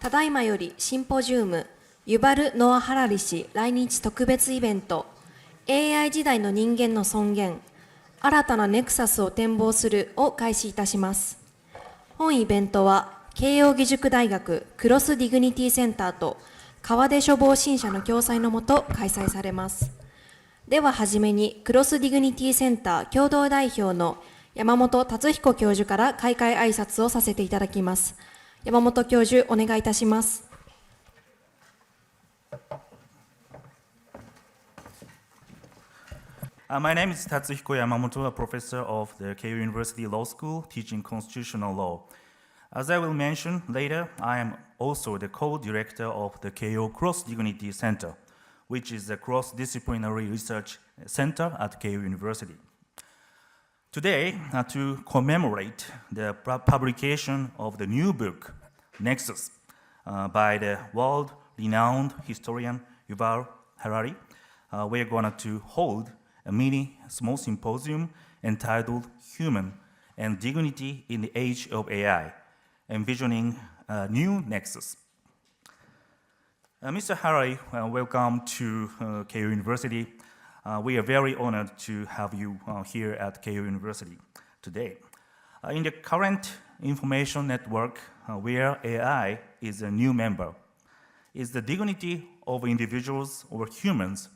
ただいまよりシンポジウムユバル・ノア・ハラリ氏来日特別イベント AI 時代の人間の尊厳新たなネクサスを展望するを開始いたします。本イベントは慶應義塾大学クロスディグニティセンターと河出書房新社の共催のもと開催されます。でははじめにクロスディグニティセンター共同代表の山本達彦教授から開会挨拶をさせていただきます。山本教授、お願いいたします。My name is Tatsuhiko Yamamoto, a professor of the Keio University Law School, teaching constitutional law. As I will mention later, I am also the co-director of the Keio Cross Dignity Center, which is a cross-disciplinary research center at Keio University. Today, to commemorate the publication of the new book, NEXUS, by the world-renowned historian Yuval Harari, we are going to hold a mini small symposium entitled Human and Dignity in the Age of AI, envisioning a new nexus. Mr. Harari, welcome to Keio University. We are very honored to have you here at Keio University today. In the current information network where AI is a new member, is the dignity of individuals or humans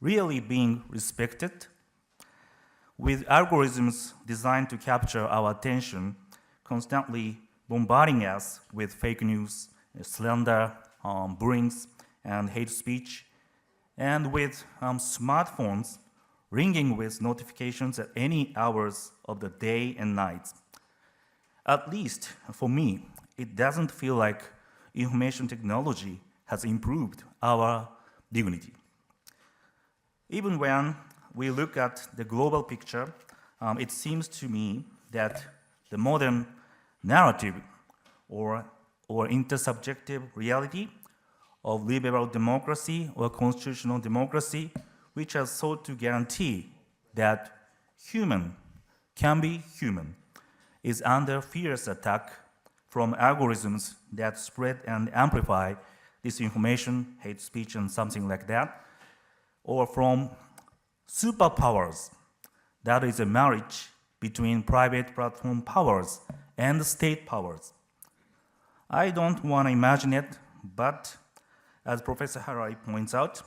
really being respected? With algorithms designed to capture our attention, constantly bombarding us with fake news, slander, bullying, and hate speech, and with smartphones ringing with notifications at any hours of the day and night. At least for me, it doesn't feel like information technology has improved our dignity. Even when we look at the global picture, it seems to me that the modern narrative or intersubjective reality of liberal democracy or constitutional democracy, which has sought to guarantee that human can be human, is under fierce attack from algorithms that spread and amplify disinformation, hate speech, and something like that, or from superpowers, that is a marriage between private platform powers and state powers. I don't want to imagine it, but as Professor Harari points out,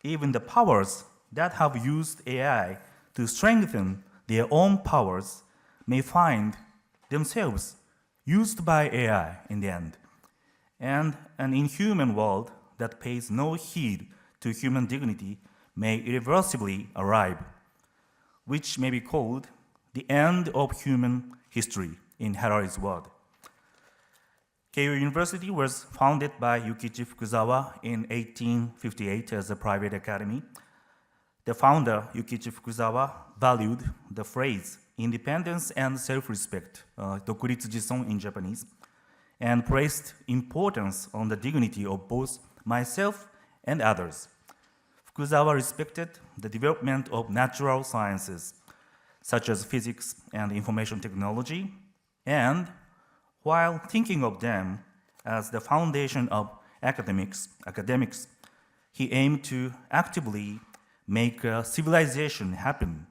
even the powers that have used AI to strengthen their own powers may find themselves used by AI in the end. And an inhuman world that pays no heed to human dignity may irreversibly arrive, which may be called the end of human history in Harari's word. Keio University was founded by Yukichi Fukuzawa in 1858 as a private academy. The founder, Yukichi Fukuzawa, valued the phrase independence and self-respect, 独立自尊 in Japanese, and placed importance on the dignity of both myself and others. Fukuzawa respected the development of natural sciences, such as physics and information technology, and while thinking of them as the foundation of academics, he aimed to actively make a civilization happen.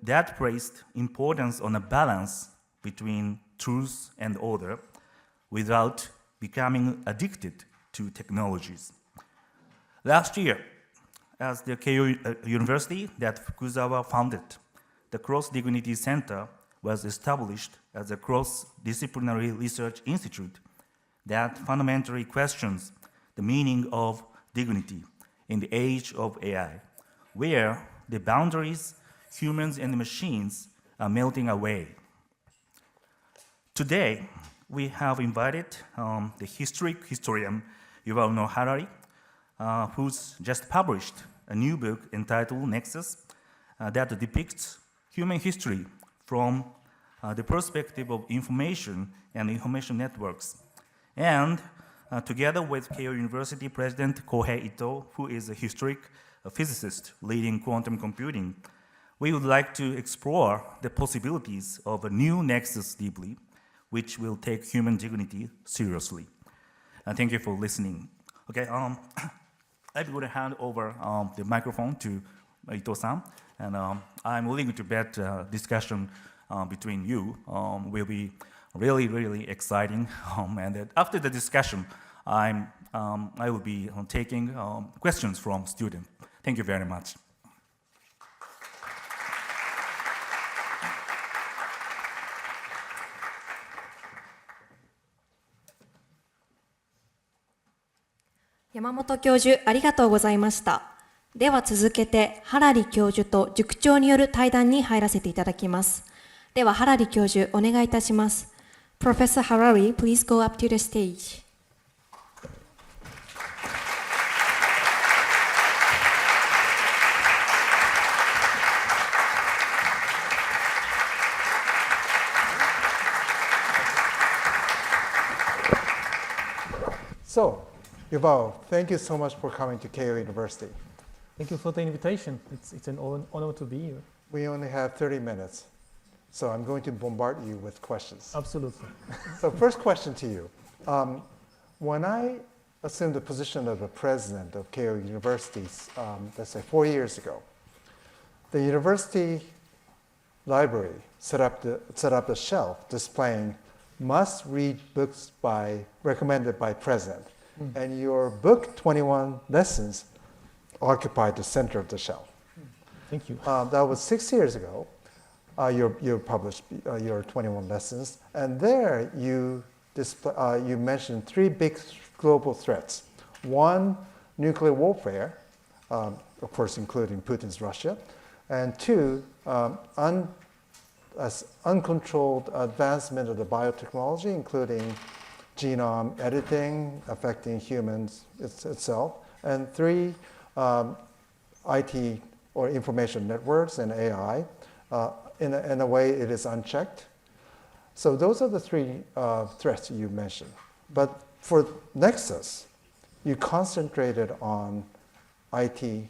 That placed importance on a balance between truth and order without becoming addicted to technologies. Last year, as the Keio University that Fukuzawa founded, the Cross Dignity Center was established as a cross-disciplinary research institute that fundamentally questions the meaning of dignity in the age of AI, where the boundaries, humans and machines, are melting away. Today, we have invited the historian Yuval Noah Harari, who's just published a new book entitled NEXUS that depicts human history from the perspective of information and information networks. And together with Keio University President Kohei Ito, who is a historic physicist leading quantum computing, we would like to explore the possibilities of a new nexus deeply, which will take human dignity seriously. and thank you for listening. Okay, I'm going to hand over the microphone to Ito-san, and I'm willing to bet discussion between you will be really, really exciting. And that after the discussion, I will be taking questions from students. Thank you very much. Yamamoto 教授、ありがとうございました。では続けて、ハラリ教授と塾長による対談に入らせていただきます。では、ハラリ教授、お願いいたします。Professor Harari, please go up to the stage. So, Yuval, thank you so much for coming to Keio University. Thank you for the invitation. It's an honor to be here. We only have 30 minutes, so I'm going to bombard you with questions. Absolutely. So first question to you. When I assumed the position of the president of Keio University, let's say 4 years ago, the university library set up a shelf displaying must-read books recommended by president. And your book, 21 Lessons, occupied the center of the shelf. Thank you. That was 6 years ago. You published your 21 Lessons. And there you mentioned 3 big global threats. 1, nuclear warfare, of course including Putin's Russia. And 2, uncontrolled advancement of the biotechnology, including genome editing affecting humans itself. And 3, IT or information networks and AI. In a way, it is unchecked. So those are the 3 threats you mentioned. But for NEXUS, you concentrated on IT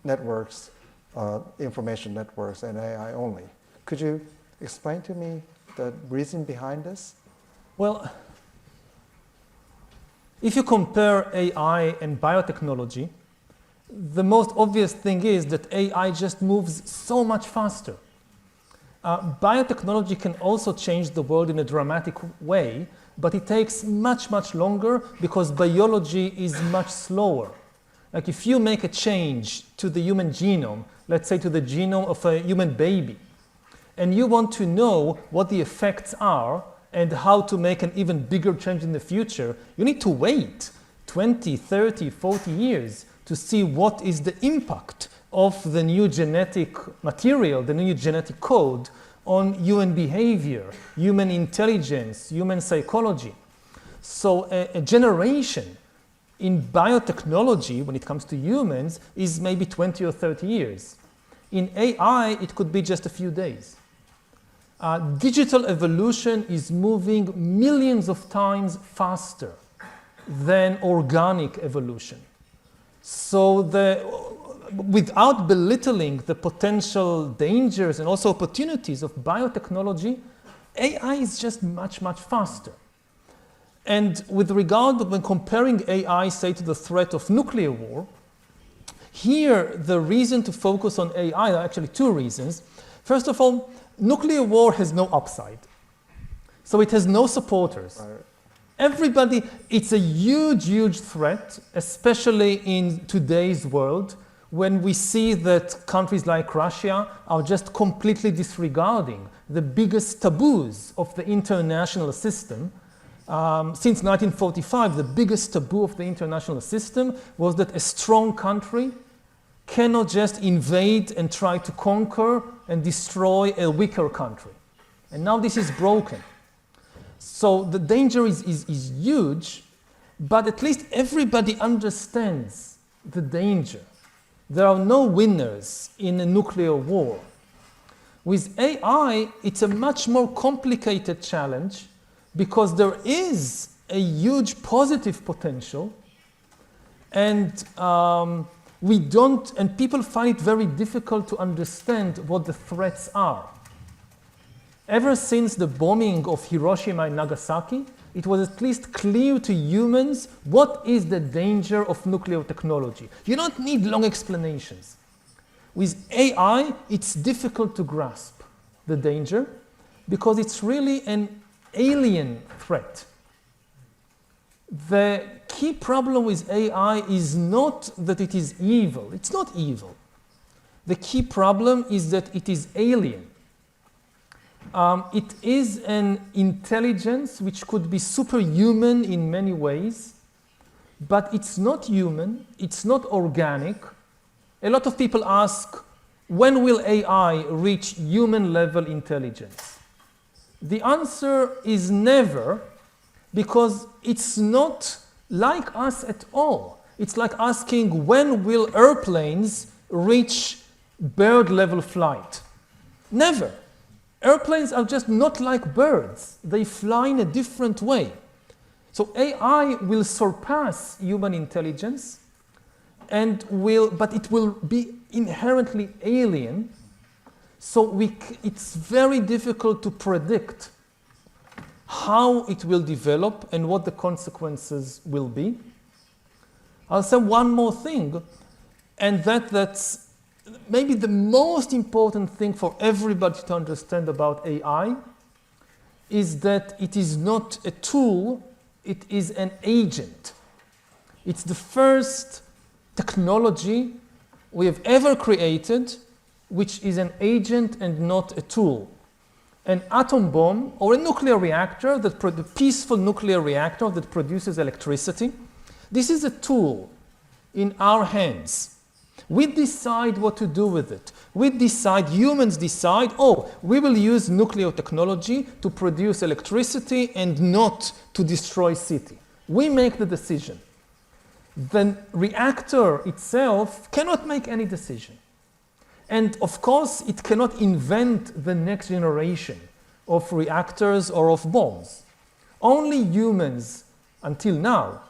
networks, information networks, and AI only. Could you explain to me the reason behind this? Well, if you compare AI and biotechnology, the most obvious thing is that AI just moves so much faster. Biotechnology can also change the world in a dramatic way, but it takes much, much longer because biology is much slower. Like if you make a change to the human genome, let's say to the genome of a human baby, and you want to know what the effects are and how to make an even bigger change in the future, you need to wait 20, 30, 40 years to see what is the impact of the new genetic material, the new genetic code on human behavior, human intelligence, human psychology. So a generation in biotechnology, when it comes to humans, is maybe 20 or 30 years. In AI, it could be just a few days. Digital evolution is moving millions of times faster than organic evolution. So without belittling the potential dangers and also opportunities of biotechnology, AI is just much, much faster. And with regard when comparing AI, say, to the threat of nuclear war, here the reason to focus on AI are actually 2 reasons. First of all, nuclear war has no upside. So it has no supporters. Right. Everybody, it's a huge, huge threat, especially in today's world, when we see that countries like Russia are just completely disregarding the biggest taboos of the international system. Since 1945, the biggest taboo of the international system was that a strong country cannot just invade and try to conquer and destroy a weaker country. And now this is broken. So the danger is huge, but at least everybody understands the danger. There are no winners in a nuclear war. With AI, it's a much more complicated challenge because there is a huge positive potential, and people find it very difficult to understand what the threats are. Ever since the bombing of Hiroshima and Nagasaki, it was at least clear to humans what is the danger of nuclear technology. You don't need long explanations. With AI, it's difficult to grasp the danger because it's really an alien threat. The key problem with AI is not that it is evil. It's not evil. The key problem is that it is alien. It is an intelligence which could be superhuman in many ways, but it's not human, it's not organic. A lot of people ask, when will AI reach human-level intelligence? The answer is never, because it's not like us at all. It's like asking, when will airplanes reach bird-level flight? Never. Airplanes are just not like birds. They fly in a different way. So AI will surpass human intelligence, but it will be inherently alien. So it's very difficult to predict how it will develop and what the consequences will be. I'll say one more thing, and that's maybe the most important thing for everybody to understand about AI is that it is not a tool, it is an agent. It's the first technology we have ever created which is an agent and not a tool. An atom bomb or a nuclear reactor, the peaceful nuclear reactor that produces electricity, this is a tool in our hands. We decide what to do with it. Humans decide, we will use nuclear technology to produce electricity and not to destroy city. We make the decision. The reactor itself cannot make any decision. And of course, it cannot invent the next generation of reactors or of bombs. Only humans, until now,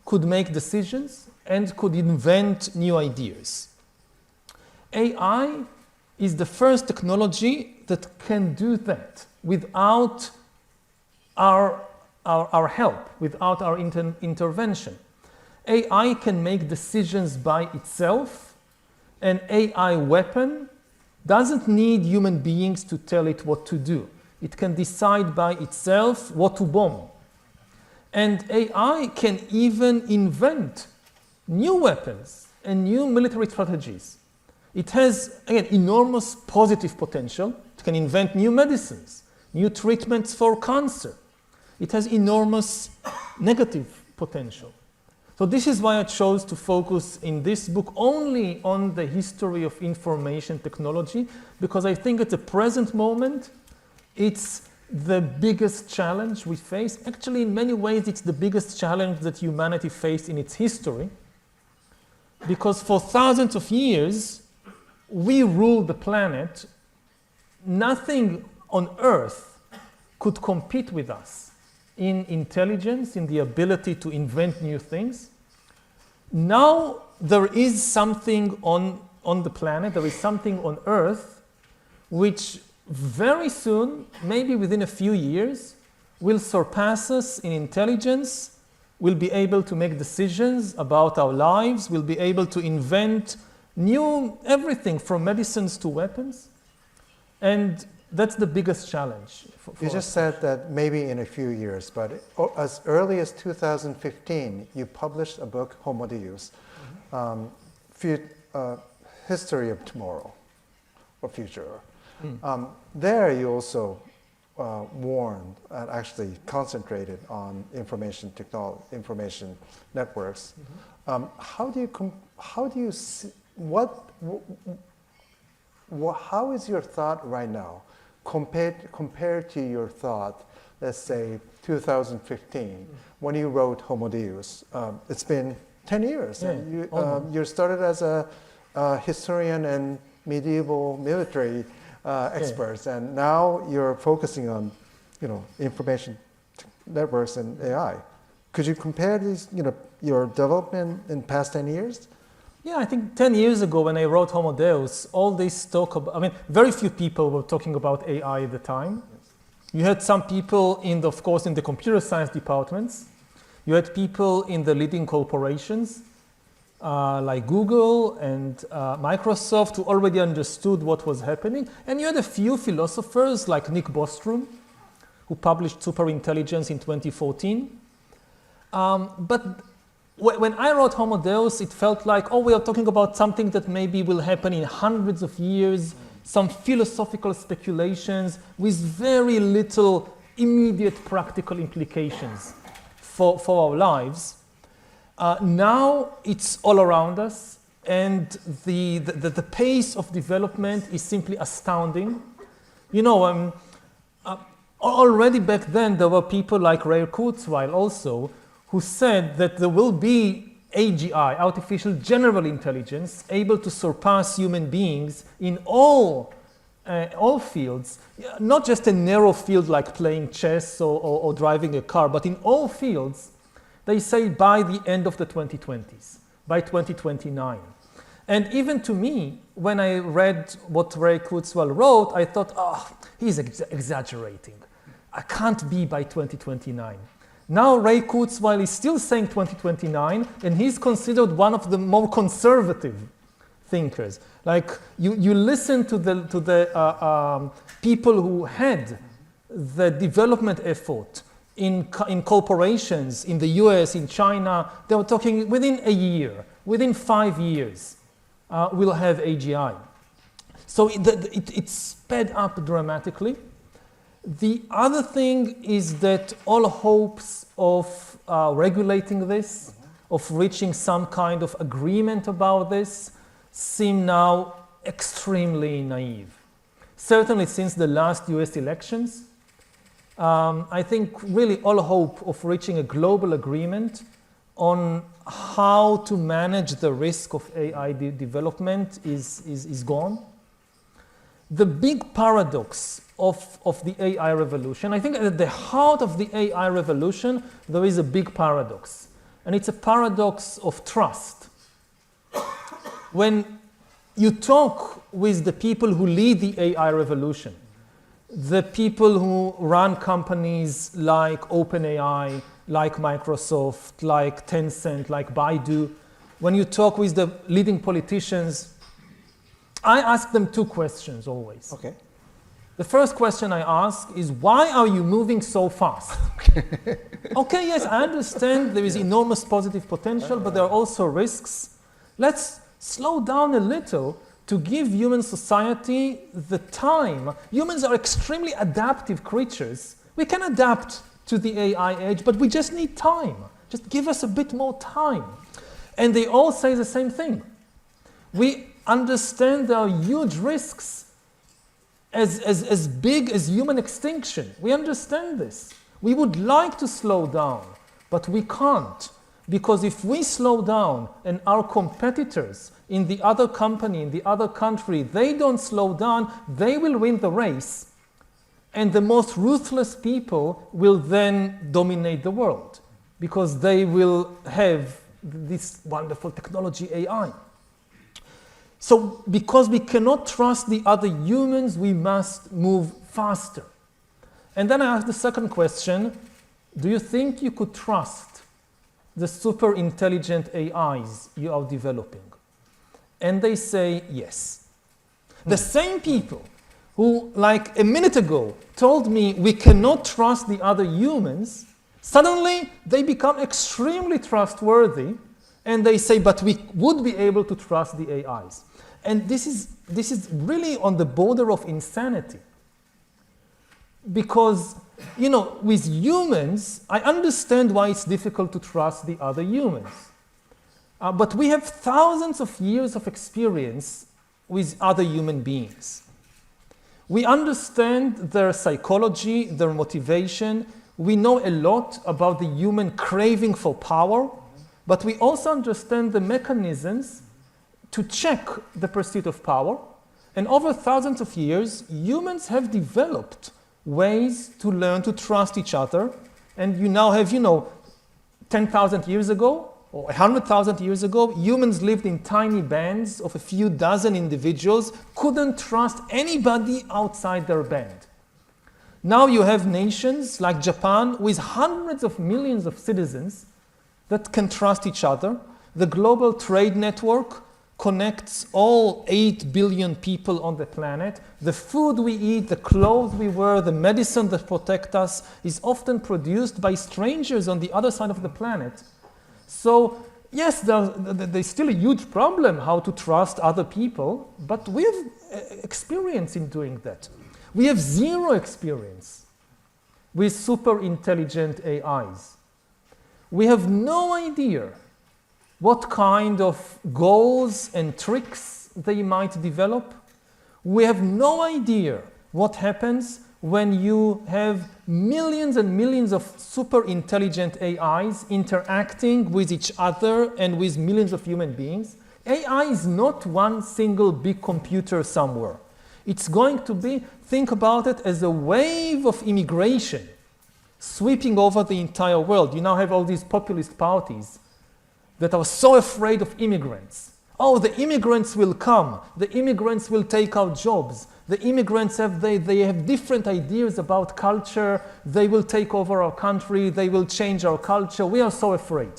could make decisions and could invent new ideas. AI is the first technology that can do that without our help, without our intervention. AI can make decisions by itself. An AI weapon doesn't need human beings to tell it what to do. It can decide by itself what to bomb. And AI can even invent new weapons and new military strategies. It has, again, enormous positive potential. It can invent new medicines, new treatments for cancer. It has enormous negative potential. So this is why I chose to focus in this book only on the history of information technology, because I think at the present moment, it's the biggest challenge we face. Actually, in many ways, it's the biggest challenge that humanity faced in its history, because for thousands of years, we ruled the planet. Nothing on Earth could compete with us in intelligence, in the ability to invent new things. Now there is something on the planet, there is something on Earth, which very soon, maybe within a few years, will surpass us in intelligence, will be able to make decisions about our lives, will be able to invent new everything from medicines to weapons. And that's the biggest challenge. You just said that maybe in a few years, but as early as 2015, you published a book, Homo Deus, History of Tomorrow, or Future. There you also warned and actually concentrated on information technology, information networks. How is your thought right now compared to your thought, let's say 2015, when you wrote Homo Deus? It's been 10 years. Yeah, you started as a historian and medieval military experts, and now you're focusing on, information networks and AI. Could you compare these, your development in past 10 years? Yeah, I think 10 years ago when I wrote Homo Deus, all this talk about, very few people were talking about AI at the time. You had some people of course, in the computer science departments. You had people in the leading corporations, like Google and Microsoft, who already understood what was happening. And you had a few philosophers like Nick Bostrom, who published Superintelligence in 2014. But when I wrote Homo Deus, it felt like, oh, we are talking about something that maybe will happen in hundreds of years, some philosophical speculations with very little immediate practical implications for our lives. Now it's all around us, and the pace of development is simply astounding. Already back then there were people like Ray Kurzweil also, who said that there will be AGI, artificial general intelligence, able to surpass human beings in all fields, not just a narrow field like playing chess or driving a car, but in all fields, they say by the end of the 2020s, by 2029. And even to me, when I read what Ray Kurzweil wrote, I thought, oh, he's exaggerating. I can't be by 2029. Now Ray Kurzweil is still saying 2029, and he's considered one of the more conservative thinkers. Like you listen to the people who had the development effort in corporations in the US, in China. They were talking within a year, within 5 years, we'll have AGI. So it sped up dramatically. The other thing is that all hopes of regulating this, of reaching some kind of agreement about this, seem now extremely naive. Certainly since the last US elections, I think really all hope of reaching a global agreement on how to manage the risk of AI development is gone. The big paradox of the AI revolution, I think at the heart of the AI revolution, there is a big paradox. And it's a paradox of trust. When you talk with the people who lead the AI revolution, the people who run companies like OpenAI, like Microsoft, like Tencent, like Baidu, when you talk with the leading politicians, I ask them two questions always. Okay. The first question I ask is, why are you moving so fast? Okay, yes, I understand there is enormous positive potential, but there are also risks. Let's slow down a little to give human society the time. Humans are extremely adaptive creatures. We can adapt to the AI age, but we just need time. Just give us a bit more time. And they all say the same thing. We understand there are huge risks as big as human extinction. We understand this. We would like to slow down, but we can't. Because if we slow down and our competitors in the other company, in the other country, they don't slow down, they will win the race. And the most ruthless people will then dominate the world because they will have this wonderful technology, AI. So because we cannot trust the other humans, we must move faster. And then I ask the second question, do you think you could trust the super intelligent AIs you are developing? And they say yes. The same people who, like a minute ago, told me we cannot trust the other humans, suddenly they become extremely trustworthy, and they say, but we would be able to trust the AIs. And this is really on the border of insanity. Because, with humans, I understand why it's difficult to trust the other humans. But we have thousands of years of experience with other human beings. We understand their psychology, their motivation. We know a lot about the human craving for power, but we also understand the mechanisms to check the pursuit of power. And over thousands of years, humans have developed ways to learn to trust each other. And you now have, 10,000 years ago, or 100,000 years ago, humans lived in tiny bands of a few dozen individuals, couldn't trust anybody outside their band. Now you have nations like Japan with hundreds of millions of citizens that can trust each other. The global trade network connects all 8 billion people on the planet. The food we eat, the clothes we wear, the medicine that protect us is often produced by strangers on the other side of the planet. So yes, there's still a huge problem how to trust other people, but we have experience in doing that. We have zero experience with super intelligent AIs. We have no idea what kind of goals and tricks they might develop. We have no idea what happens when you have millions and millions of super intelligent AIs interacting with each other and with millions of human beings. AI is not one single big computer somewhere. It's going to be, think about it as a wave of immigration sweeping over the entire world. You now have all these populist parties that are so afraid of immigrants. Oh, the immigrants will come. The immigrants will take our jobs. The immigrants they have different ideas about culture. They will take over our country. They will change our culture. We are so afraid.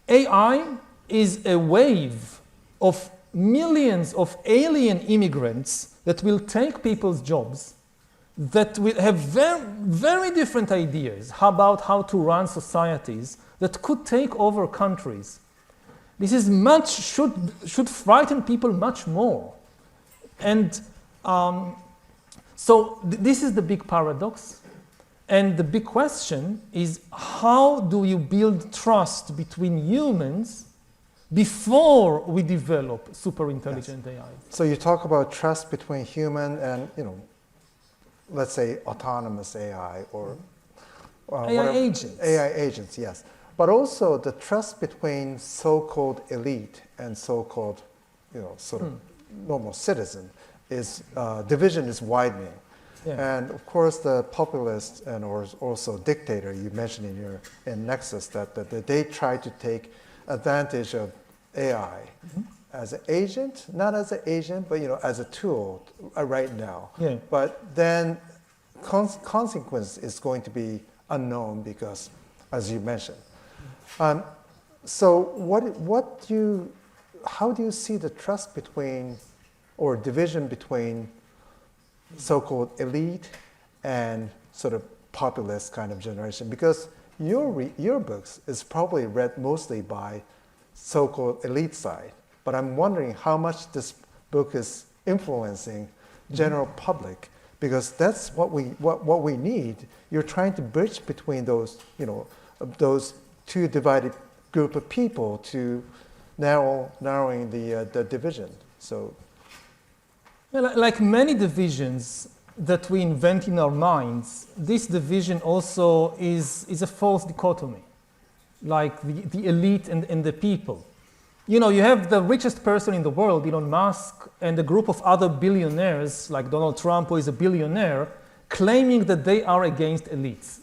AI is a wave of millions of alien immigrants that will take people's jobs, that will have very, very different ideas about how to run societies, that could take over countries. This is should frighten people much more. And so this is the big paradox. And the big question is, how do you build trust between humans before we develop super intelligent AI? So you talk about trust between human and, let's say autonomous AI or AI agents. AI agents, yes. But also the trust between so-called elite and so-called, sort of normal citizen is, division is widening. Yeah. And of course the populist and or also dictator you mentioned in NEXUS that they try to take advantage of AI as an agent, not as an agent, but as a tool right now. Yeah. But then consequence is going to be unknown because, as you mentioned. So how do you see the trust between or division between so-called elite and sort of populist kind of generation? Because your books is probably read mostly by so-called elite side, but I'm wondering how much this book is influencing general public, because that's what we need. You're trying to bridge between those those two divided group of people to narrowing the division. So, like many divisions that we invent in our minds, this division also is a false dichotomy, like the elite and the people. You have the richest person in the world, Elon Musk, and a group of other billionaires, like Donald Trump, who is a billionaire, claiming that they are against elites.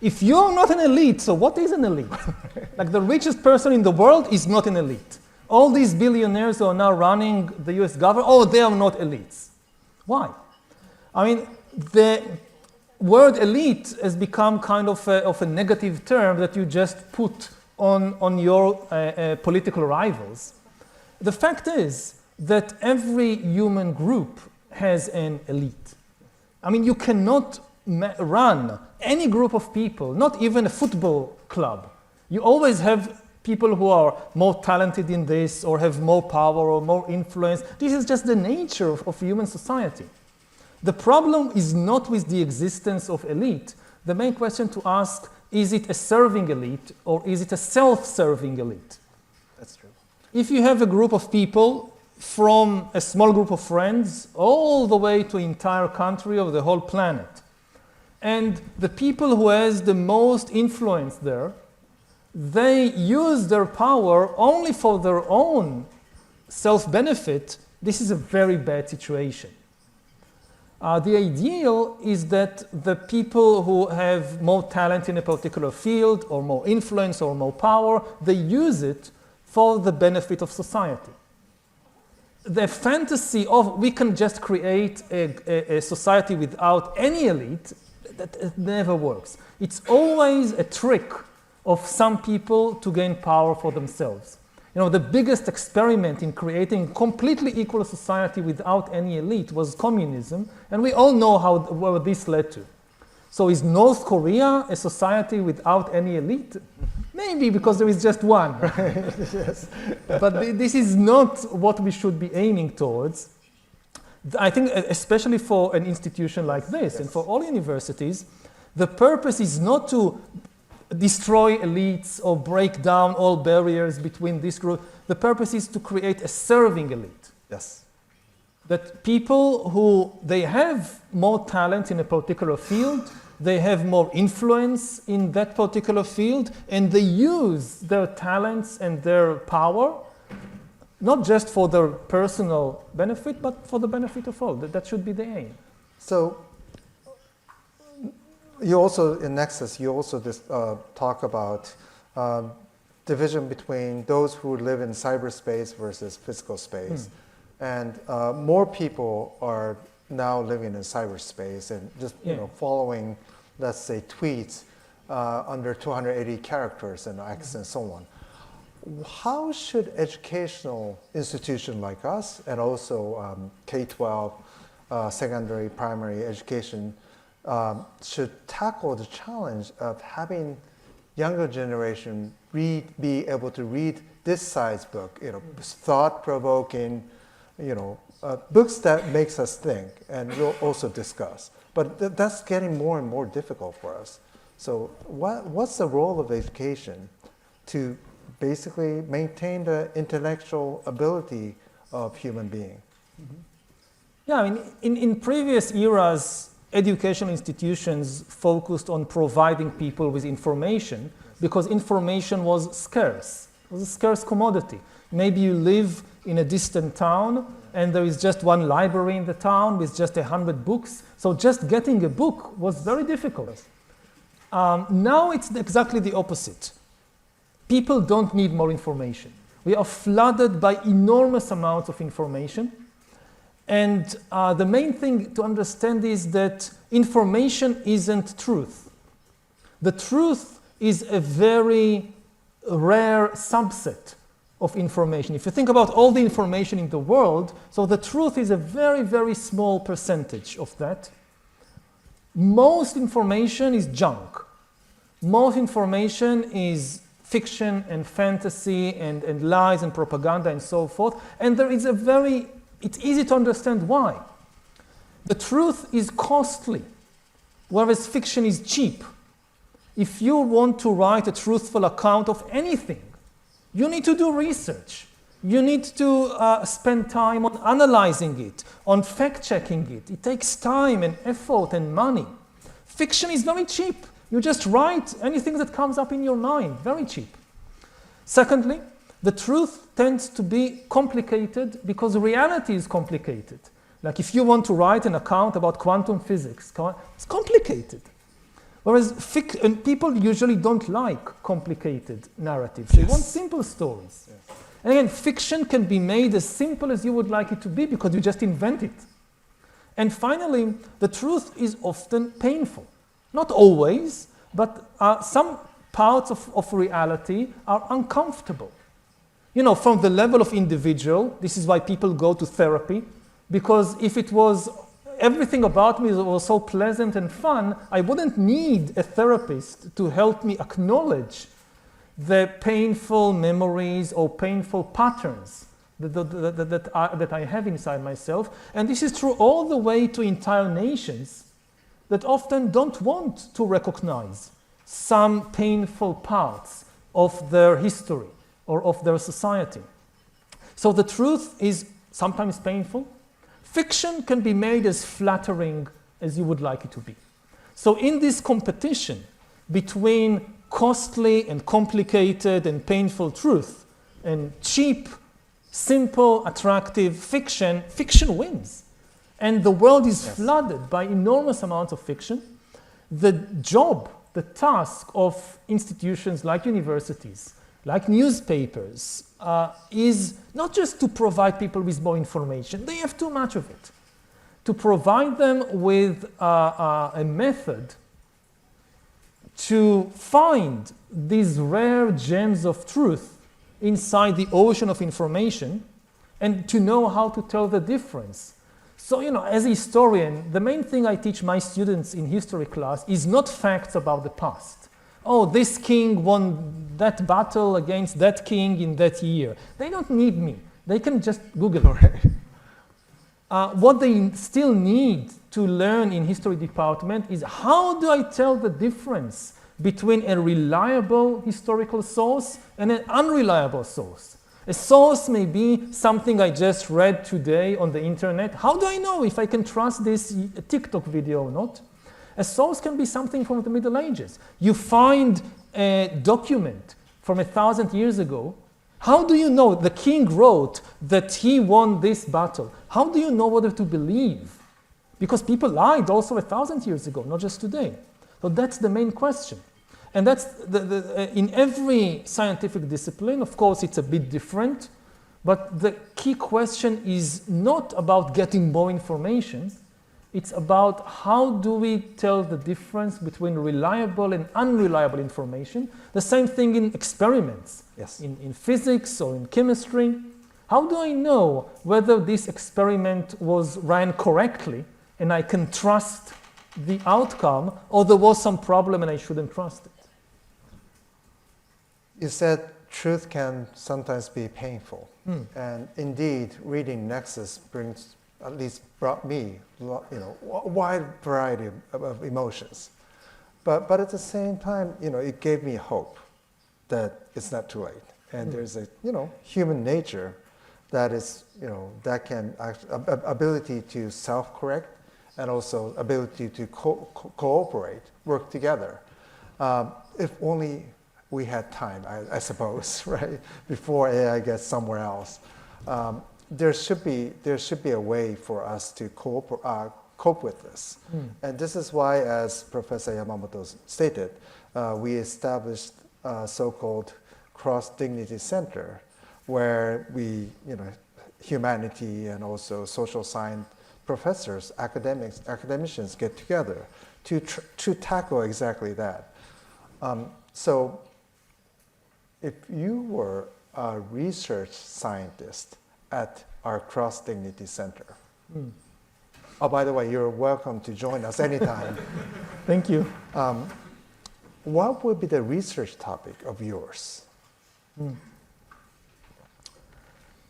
If you're not an elite, so what is an elite? Like the richest person in the world is not an elite. All these billionaires who are now running the US government, they are not elites. Why? I mean, the word elite has become kind of a negative term that you just put on your political rivals. The fact is that every human group has an elite. I mean, you cannot run any group of people, not even a football club. You always have people who are more talented in this or have more power or more influence. This is just the nature of human society. The problem is not with the existence of elite. The main question to ask, is it a serving elite or is it a self-serving elite? That's true. If you have a group of people from a small group of friends all the way to an entire country or the whole planet, and the people who has the most influence there, they use their power only for their own self-benefit, this is a very bad situation. The ideal is that the people who have more talent in a particular field or more influence or more power, they use it for the benefit of society. the fantasy of we can just create a society without any elite, that never works. It's always a trick of some people to gain power for themselves. You know, the biggest experiment in creating a completely equal society without any elite was communism, and we all know where this led to. So is North Korea a society without any elite? Maybe because there is just one. Yes. But this is not what we should be aiming towards. I think especially for an institution like this, and for all universities, the purpose is not to destroy elites or break down all barriers between this group. The purpose is to create a serving elite. Yes. That people who they have more talent in a particular field, they have more influence in that particular field, and they use their talents and their power not just for their personal benefit, but for the benefit of all. That should be the aim. So you also, in NEXUS, you also talk about division between those who live in cyberspace versus physical space. And more people are now living in cyberspace and just following, let's say, tweets under 280 characters and X and so on. How should educational institutions like us and also K-12, secondary, primary education should tackle the challenge of having younger generation be able to read this size book, thought-provoking, books that makes us think and we'll also discuss. But that's getting more and more difficult for us. So what's the role of education to basically maintain the intellectual ability of human being? Yeah, I mean, in previous eras, educational institutions focused on providing people with information because information was scarce. It was a scarce commodity. Maybe you live in a distant town and there is just one library in the town with just 100 books. So just getting a book was very difficult. Now it's exactly the opposite. People don't need more information. We are flooded by enormous amounts of information. And the main thing to understand is that information isn't truth. The truth is a very rare subset of information. If you think about all the information in the world, so the truth is a very, very small percentage of that. Most information is junk. Most information is fiction and fantasy and lies and propaganda and so forth. And there is it's easy to understand why. The truth is costly, whereas fiction is cheap. If you want to write a truthful account of anything, you need to do research. You need to spend time on analyzing it, on fact-checking it. It takes time and effort and money. Fiction is very cheap. You just write anything that comes up in your mind, very cheap. Secondly, the truth tends to be complicated because reality is complicated. Like if you want to write an account about quantum physics, it's complicated. Whereas people usually don't like complicated narratives. They want simple stories. Yes. And again, fiction can be made as simple as you would like it to be because you just invent it. And finally, the truth is often painful. Not always, but some parts of reality are uncomfortable. From the level of individual, this is why people go to therapy, because if it was everything about me was so pleasant and fun, I wouldn't need a therapist to help me acknowledge the painful memories or painful patterns that I have inside myself. And this is true all the way to entire nations that often don't want to recognize some painful parts of their history or of their society. So the truth is sometimes painful. Fiction can be made as flattering as you would like it to be. So in this competition between costly and complicated and painful truth and cheap, simple, attractive fiction, fiction wins. And the world is flooded by enormous amounts of fiction. The job, the task of institutions like universities, like newspapers, is not just to provide people with more information. They have too much of it. To provide them with a method to find these rare gems of truth inside the ocean of information and to know how to tell the difference. So, as a historian, the main thing I teach my students in history class is not facts about the past. Oh, this king won that battle against that king in that year. They don't need me. They can just Google it. What they still need to learn in history department is how do I tell the difference between a reliable historical source and an unreliable source. A source may be something I just read today on the internet. How do I know if I can trust this TikTok video or not? A source can be something from the Middle Ages. You find a document from 1,000 years ago. How do you know the king wrote that he won this battle? How do you know whether to believe? Because people lied also 1,000 years ago, not just today. So that's the main question. And that's in every scientific discipline, of course, it's a bit different, but the key question is not about getting more information. It's about how do we tell the difference between reliable and unreliable information. The same thing in experiments, Yes. in physics or in chemistry. How do I know whether this experiment was ran correctly and I can trust the outcome, or there was some problem and I shouldn't trust it? You said truth can sometimes be painful. And indeed, reading NEXUS at least brought me, a wide variety of emotions. But at the same time, it gave me hope that it's not too late. And there's a, human nature that is, that can, ability to self-correct and also ability to cooperate, work together. If only we had time, I suppose, right? Before AI gets somewhere else. There should be a way for us to cope with this. And this is why, as Professor Yamamoto stated, we established a so-called Cross-Dignity Center, where we, humanity and also social science professors, academicians get together to tackle exactly that. So if you were a research scientist at our Cross-Dignity Center, oh, by the way, you're welcome to join us anytime. Thank you. What would be the research topic of yours?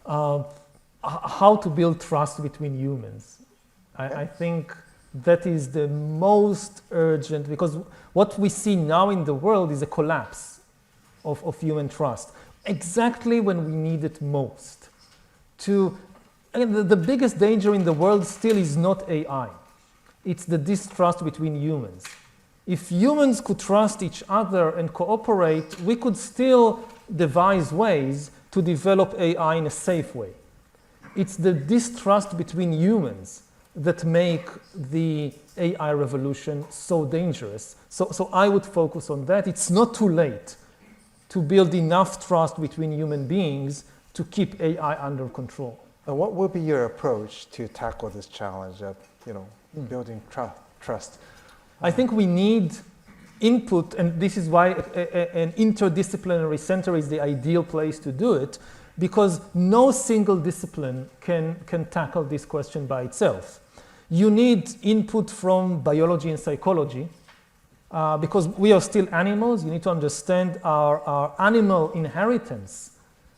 How to build trust between humans. I think that is the most urgent, because what we see now in the world is a collapse of human trust, exactly when we need it most. The biggest danger in the world still is not AI. It's the distrust between humans. If humans could trust each other and cooperate, we could still devise ways to develop AI in a safe way. It's the distrust between humans that make the AI revolution so dangerous. So I would focus on that. It's not too late to build enough trust between human beings to keep AI under control. And what would be your approach to tackle this challenge of, building trust? I think we need input, and this is why an interdisciplinary center is the ideal place to do it, because no single discipline can tackle this question by itself. You need input from biology and psychology, because we are still animals. You need to understand our animal inheritance.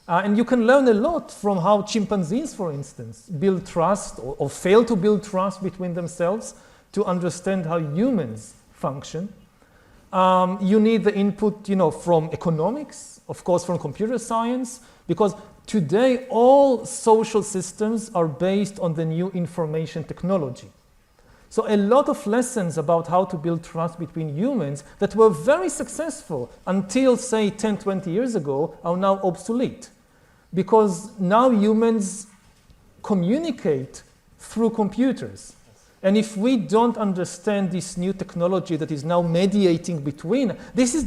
And you can learn a lot from how chimpanzees, for instance, build trust or fail to build trust between themselves to understand how humans function. You need the input, from economics, of course, from computer science, because today all social systems are based on the new information technology. So a lot of lessons about how to build trust between humans that were very successful until, say, 10, 20 years ago are now obsolete. Because now humans communicate through computers. And if we don't understand this new technology that is now mediating between, this is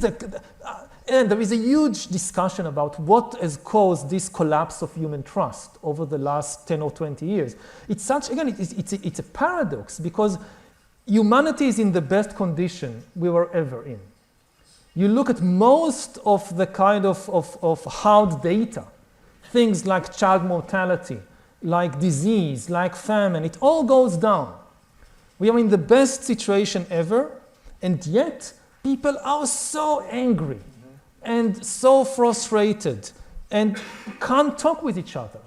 And there is a huge discussion about what has caused this collapse of human trust over the last 10 or 20 years. It's such, again, it's a paradox because humanity is in the best condition we were ever in. You look at most of the kind of hard data, things like child mortality, like disease, like famine, it all goes down. We are in the best situation ever, and yet people are so angry and so frustrated and can't talk with each other.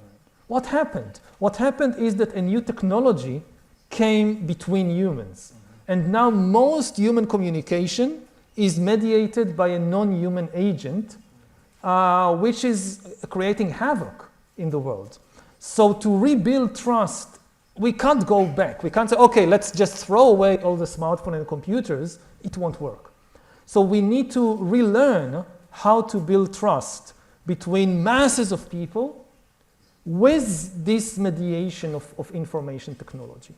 What happened? What happened is that a new technology came between humans. And now most human communication is mediated by a non-human agent, which is creating havoc in the world. So to rebuild trust, we can't go back. We can't say, okay, let's just throw away all the smartphones and computers. It won't work. So we need to relearn how to build trust between masses of people with this mediation of information technology.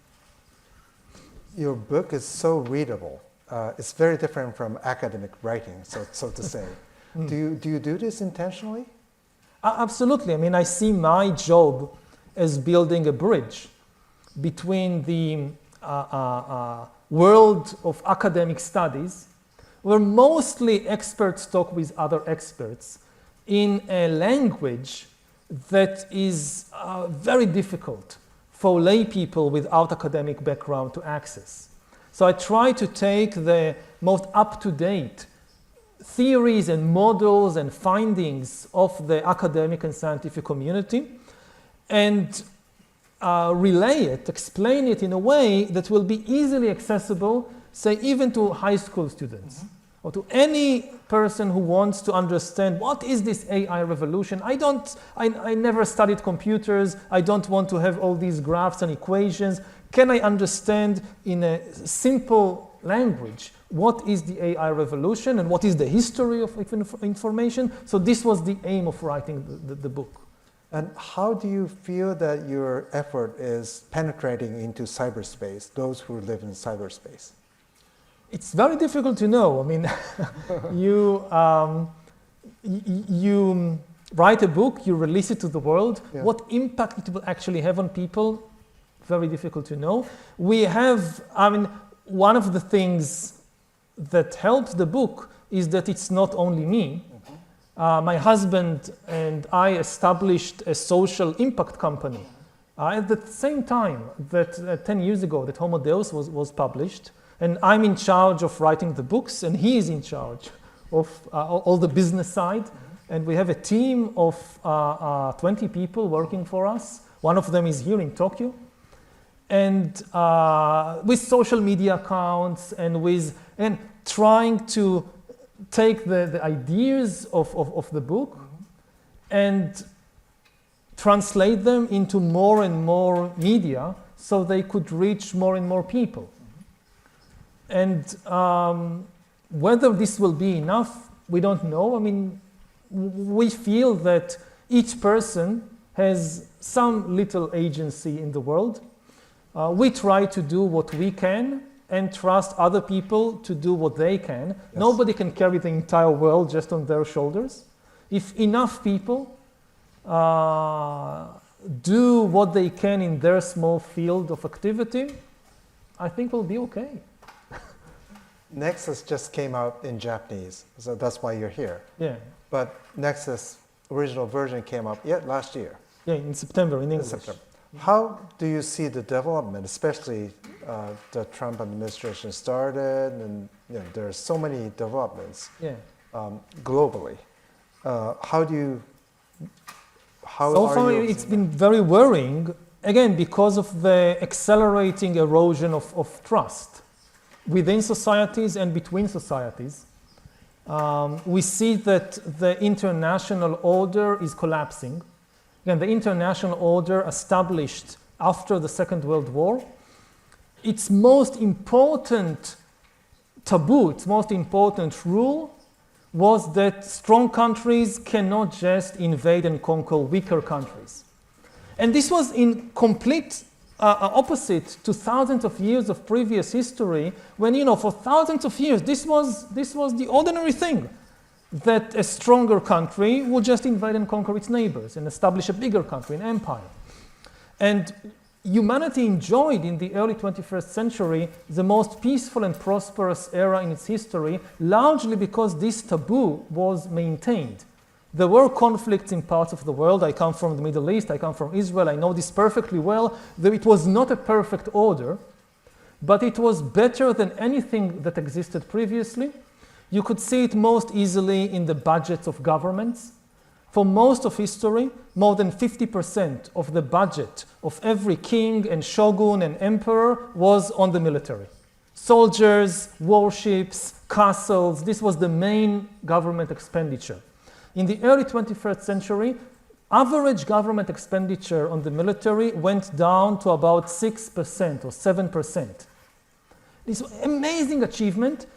Your book is so readable. It's very different from academic writing, so to say. Do you do this intentionally? Absolutely. I mean, I see my job as building a bridge between the world of academic studies, where mostly experts talk with other experts in a language that is very difficult for lay people without academic background to access. So I try to take the most up-to-date theories and models and findings of the academic and scientific community and relay it, explain it in a way that will be easily accessible, say, even to high school students or to any person who wants to understand what is this AI revolution. I never studied computers. I don't want to have all these graphs and equations. Can I understand in a simple language what is the AI revolution and what is the history of information? So this was the aim of writing the book. And how do you feel that your effort is penetrating into cyberspace, those who live in cyberspace? It's very difficult to know. I mean, you write a book, you release it to the world. Yeah. What impact it will actually have on people, very difficult to know. We have, I mean, one of the things that helps the book is that it's not only me. My husband and I established a social impact company at the same time that 10 years ago that Homo Deus was published. And I'm in charge of writing the books, and he is in charge of all the business side. And we have a team of 20 people working for us. One of them is here in Tokyo. And with social media accounts and trying to take the ideas of the book and translate them into more and more media so they could reach more and more people. And whether this will be enough, we don't know. I mean, we feel that each person has some little agency in the world. We try to do what we can and trust other people to do what they can. Yes. Nobody can carry the entire world just on their shoulders. If enough people do what they can in their small field of activity, I think we'll be okay. NEXUS just came out in Japanese, so that's why you're here. Yeah. But NEXUS original version came out last year. Yeah, in September in English. September. How do you see the development, especially the Trump administration started, and there are so many developments globally. How so far it's been very worrying, again, because of the accelerating erosion of trust within societies and between societies. We see that the international order is collapsing. Again, the international order established after the Second World War, its most important taboo, its most important rule was that strong countries cannot just invade and conquer weaker countries. And this was in complete opposite to thousands of years of previous history when, for thousands of years, this was the ordinary thing. that a stronger country would just invade and conquer its neighbors and establish a bigger country, an empire. And humanity enjoyed in the early 21st century the most peaceful and prosperous era in its history, largely because this taboo was maintained. There were conflicts in parts of the world. I come from the Middle East, I come from Israel, I know this perfectly well. It was not a perfect order, but it was better than anything that existed previously. You could see it most easily in the budgets of governments. For most of history, more than 50% of the budget of every king and shogun and emperor was on the military. Soldiers, warships, castles, this was the main government expenditure. In the early 21st century, average government expenditure on the military went down to about 6% or 7%. This amazing achievement.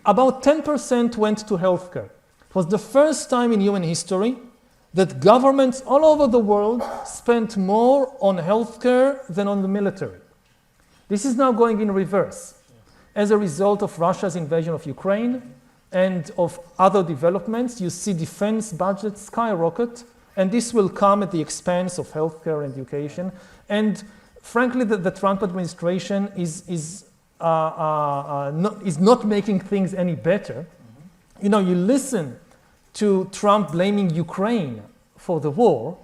About 10% went to healthcare. It was the first time in human history that governments all over the world spent more on healthcare than on the military. This is now going in reverse. As a result of Russia's invasion of Ukraine and of other developments, you see defense budgets skyrocket, and this will come at the expense of healthcare and education. And frankly, the Trump administration is not making things any better. You know, you listen to Trump blaming Ukraine for the war,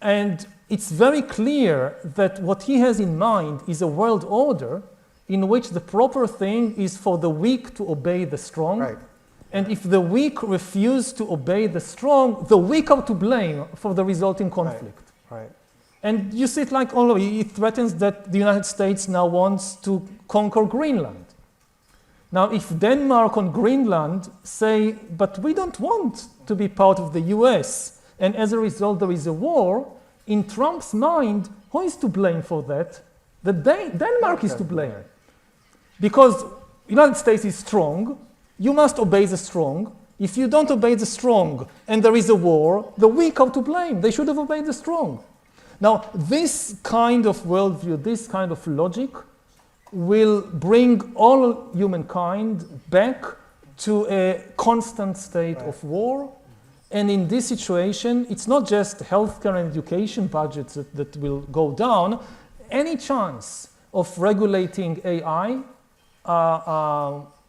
and it's very clear that what he has in mind is a world order in which the proper thing is for the weak to obey the strong. Right. And if the weak refuse to obey the strong, the weak are to blame for the resulting conflict. Right. And you see it like all over. It threatens that the United States now wants to conquer Greenland. Now, if Denmark and Greenland say, but we don't want to be part of the US, and as a result there is a war, in Trump's mind, who is to blame for that? Denmark is to blame. Because the United States is strong, you must obey the strong. If you don't obey the strong and there is a war, the weak are to blame. They should have obeyed the strong. Now, this kind of worldview, this kind of logic, will bring all humankind back to a constant state of war. And in this situation, it's not just healthcare and education budgets that will go down. Any chance of regulating AI,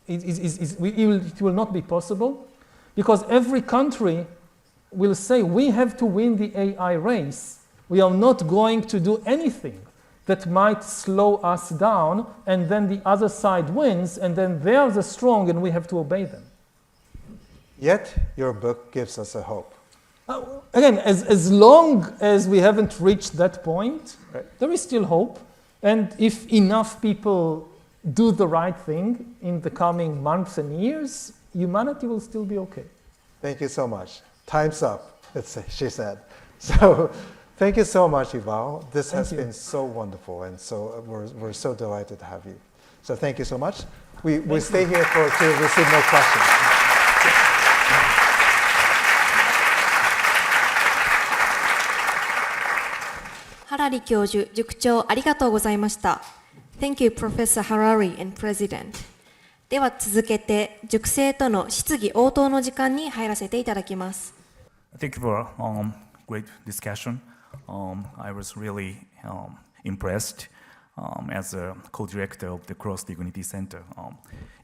it will not be possible, because every country will say, we have to win the AI race. We are not going to do anything that might slow us down, and then the other side wins, and then they are the strong, and we have to obey them. Yet, your book gives us a hope. Again, as long as we haven't reached that point, Right. there is still hope. And if enough people do the right thing in the coming months and years, humanity will still be okay. Thank you so much. Time's up, she said. So, thank you so much, Yuval. This has been so wonderful, and so we're so delighted to have you. So thank you so much. We stay here to receive more questions. Harari 教授、塾長ありがとうございました。Thank you, Professor Harari and President. では続けて、塾生との質疑応答の時間に入らせていただきます。Thank you for great discussion. I was really impressed as a co-director of the Cross Dignity Center.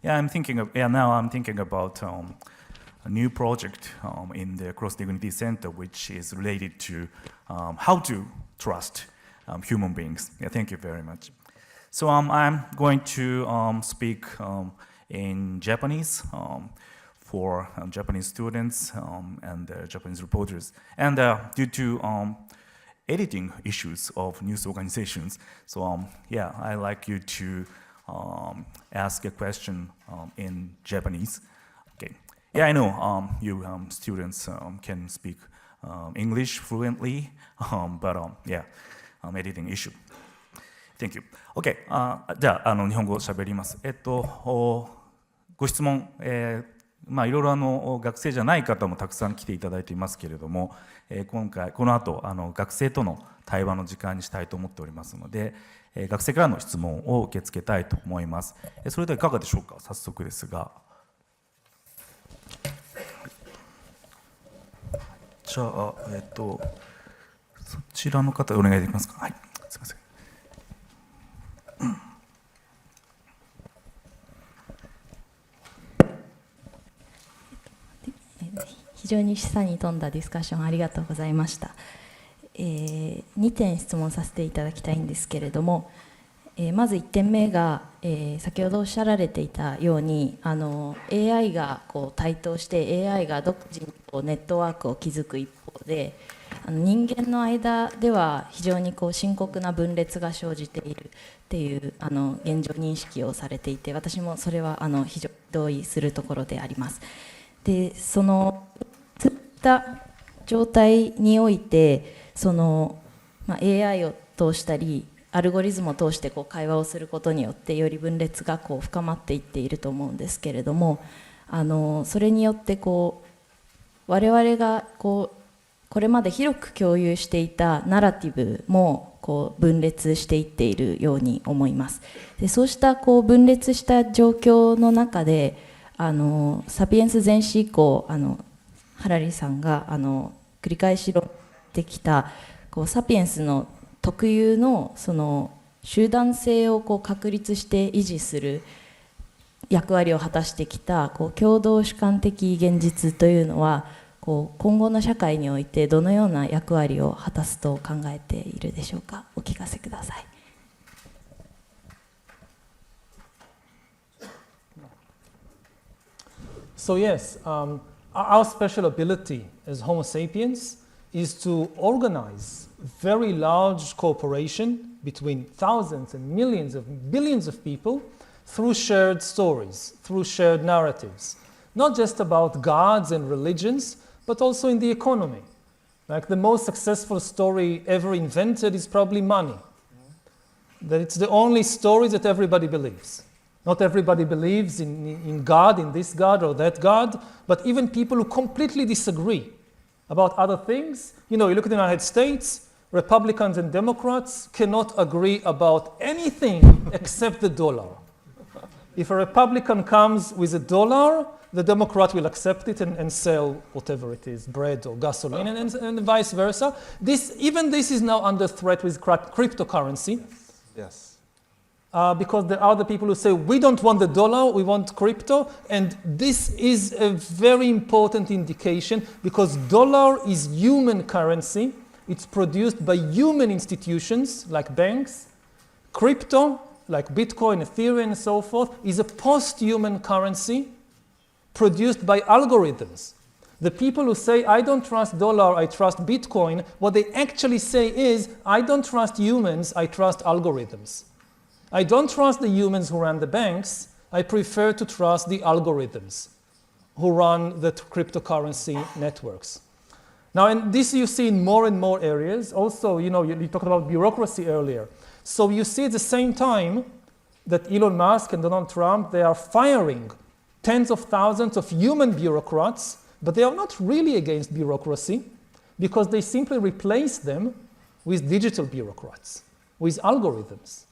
Now I'm thinking about a new project in the Cross Dignity Center, which is related to how to trust human beings. Thank you very much. So I'm going to speak in Japanese for Japanese students and Japanese reporters. And due to editing issues of news organizations, so I'd like you to ask a question in Japanese. Okay. Yeah, I know you students can speak English fluently, but editing issue. Thank you. Okay. じゃあ日本語喋ります。ご質問、いろいろ学生じゃない方もたくさん来ていただいていますけれども、今回この後学生との対話の時間にしたいと思っておりますので、学生からの質問を受け付けたいと思います。それではいかがでしょうか。早速ですが。じゃあ、そちらの方お願いできますか。はい、すみません。非常に示唆に富んだディスカッションありがとうございました。2点質問させていただきたいんですけれども、まず1点目が、先ほどおっしゃられていたようにAI がこう台頭して AI が独自にこうネットワークを築く一方で人間の間では非常にこう深刻な分裂が生じているっていう現状認識をされていて、私もそれは非常に同意するところであります。でそのそういった状態においてAI を通したりアルゴリズムを通してこう会話をすることによってより分裂がこう深まっていっていると思うんですけれども、それによってこう我々がこれまで広く共有していたナラティブもこう分裂していっているように思います。でそうしたこう分裂した状況の中でサピエンス全史以降ハラリさんが繰り返し論ってきたこうサピエンスの特有のその集団性をこう確立して維持する役割を果たしてきたこう共同主観的現実というのはこう今後の社会においてどのような役割を果たすと考えているでしょうか。お聞かせください。So yes, our special ability as Homo sapiens is to organize very large cooperation between thousands and millions of billions of people through shared stories, through shared narratives, not just about gods and religions, but also in the economy. Like the most successful story ever invented is probably money. That it's the only story that everybody believes. Not everybody believes in God, in this God or that God, but even people who completely disagree about other things. You know, you look at the United States, Republicans and Democrats cannot agree about anything except the dollar. If a Republican comes with a dollar, the Democrat will accept it and sell whatever it is, bread or gasoline, and vice versa. This is now under threat with cryptocurrency. Yes. Because there are the people who say, we don't want the dollar, we want crypto. And this is a very important indication because dollar is human currency. It's produced by human institutions like banks. Crypto, like Bitcoin, Ethereum, and so forth, is a post-human currency produced by algorithms. The people who say, I don't trust dollar, I trust Bitcoin, what they actually say is, I don't trust humans, I trust algorithms. I don't trust the humans who run the banks. I prefer to trust the algorithms who run the cryptocurrency networks. Now, and this you see in more and more areas. Also, you talked about bureaucracy earlier. So you see at the same time that Elon Musk and Donald Trump, they are firing tens of thousands of human bureaucrats, but they are not really against bureaucracy because they simply replace them with digital bureaucrats, with algorithms.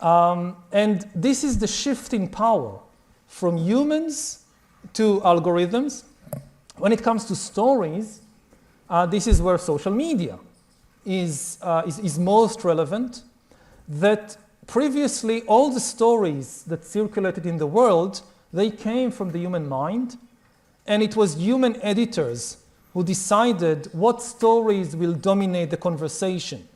And this is the shift in power from humans to algorithms. When it comes to stories, this is where social media is most relevant. That previously all the stories that circulated in the world, they came from the human mind, and it was human editors who decided what stories will dominate the conversation.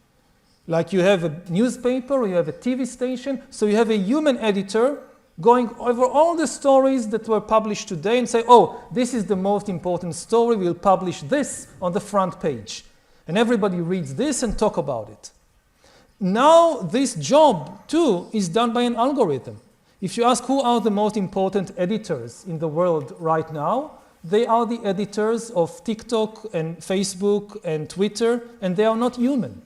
Like you have a newspaper or you have a TV station, so you have a human editor going over all the stories that were published today and say, oh, this is the most important story, we'll publish this on the front page. And everybody reads this and talk about it. Now this job too is done by an algorithm. If you ask who are the most important editors in the world right now, they are the editors of TikTok and Facebook and Twitter, and they are not human.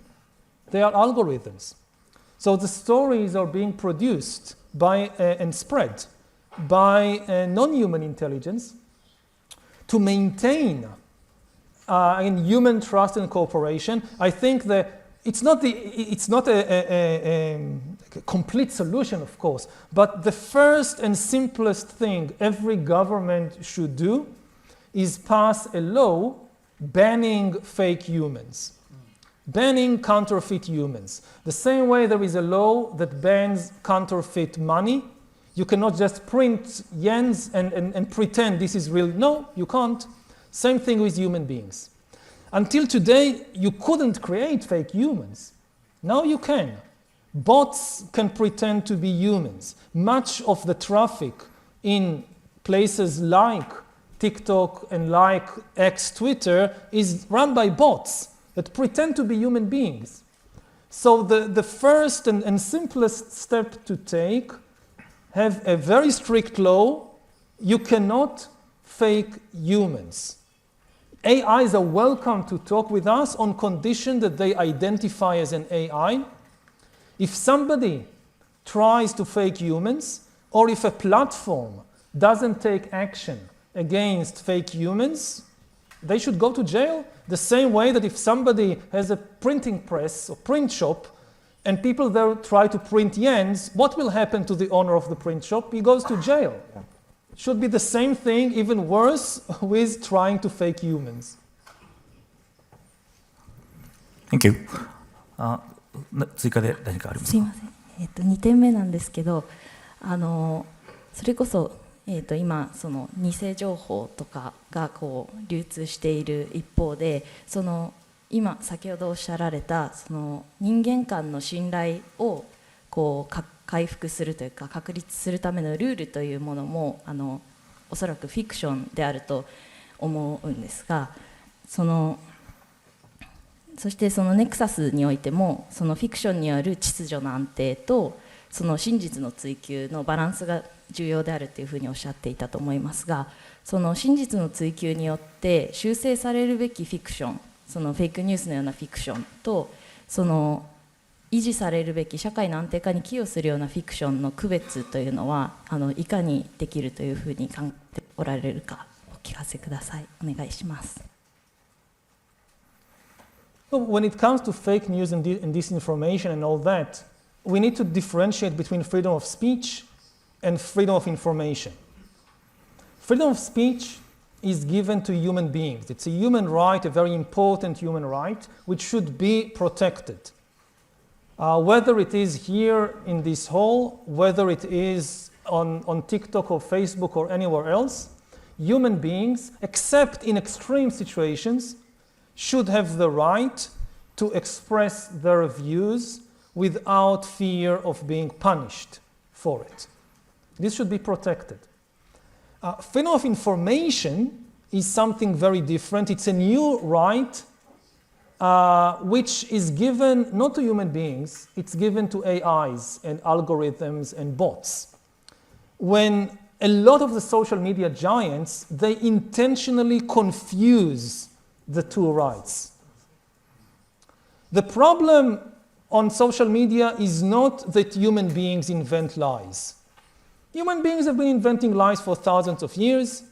They are algorithms. So the stories are being produced by and spread by non-human intelligence to maintain human trust and cooperation. I think that it's not a complete solution, of course, but the first and simplest thing every government should do is pass a law banning fake humans, banning counterfeit humans. The same way there is a law that bans counterfeit money. You cannot just print yens and pretend this is real. No, you can't. Same thing with human beings. Until today, you couldn't create fake humans. Now you can. Bots can pretend to be humans. Much of the traffic in places like TikTok and like X Twitter is run by bots that pretend to be human beings. So the first and simplest step to take, have a very strict law. You cannot fake humans. AIs are welcome to talk with us on condition that they identify as an AI. If somebody tries to fake humans, or if a platform doesn't take action against fake humans, they should go to jail. The same way that if somebody has a printing press or print shop and people there try to print yens, what will happen to the owner of the print shop? He goes to jail. It should be the same thing, even worse, with trying to fake humans. Thank you. 追加で何かありますか？すいません。2点目なんですけど、それこそ、今その偽情報とかがこう流通している一方で、その今先ほどおっしゃられたその人間間の信頼をこう回復するというか確立するためのルールというものもおそらくフィクションであると思うんですが、そしてそのネクサスにおいてもそのフィクションによる秩序の安定とその真実の追求のバランスが重要であるというふうにおっしゃっていたと思いますが、その真実の追求によって修正されるべきフィクション、そのフェイクニュースのようなフィクションとその維持されるべき社会の安定化に寄与するようなフィクションの区別というのはいかにできるというふうに考えておられるかお聞かせください。お願いします。When it comes to fake news and disinformation and all that, we need to differentiate between freedom of speech and freedom of information. Freedom of speech is given to human beings. It's a human right, a very important human right, which should be protected. Whether it is here in this hall, whether it is on TikTok or Facebook or anywhere else, human beings, except in extreme situations, should have the right to express their views without fear of being punished for it. This should be protected. Freedom of information is something very different. It's a new right which is given not to human beings, it's given to AIs and algorithms and bots. When a lot of the social media giants, they intentionally confuse the two rights. The problem on social media is not that human beings invent lies. Human beings have been inventing lies for thousands of years.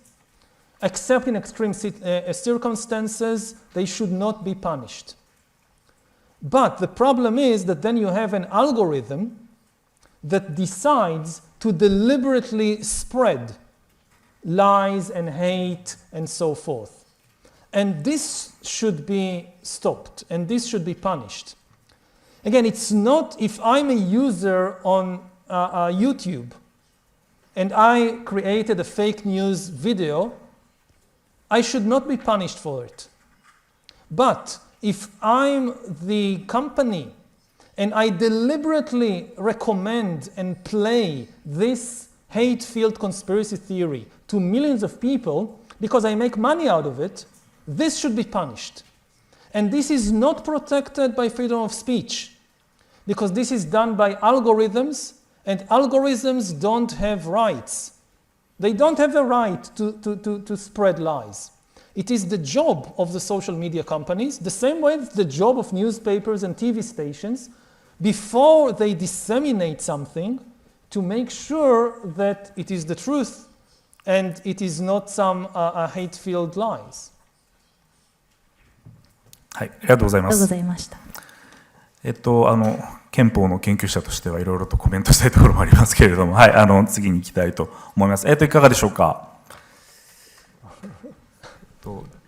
Except in extreme circumstances, they should not be punished. But the problem is that then you have an algorithm that decides to deliberately spread lies and hate and so forth. And this should be stopped, and this should be punished. Again, it's not if I'm a user on YouTube and I created a fake news video, I should not be punished for it. But if I'm the company and I deliberately recommend and play this hate-filled conspiracy theory to millions of people because I make money out of it, this should be punished. And this is not protected by freedom of speech because this is done by algorithms, and algorithms don't have rights. They don't have a right to spread lies. It is the job of the social media companies, the same way it's the job of newspapers and TV stations, before they disseminate something, to make sure that it is the truth and it is not some hate-filled lies. はい、ありがとうございます。ありがとうございました。憲法の研究者としてはいろいろとコメントしたいところもありますけれども、はい、次に行きたいと思います。いかがでしょうか。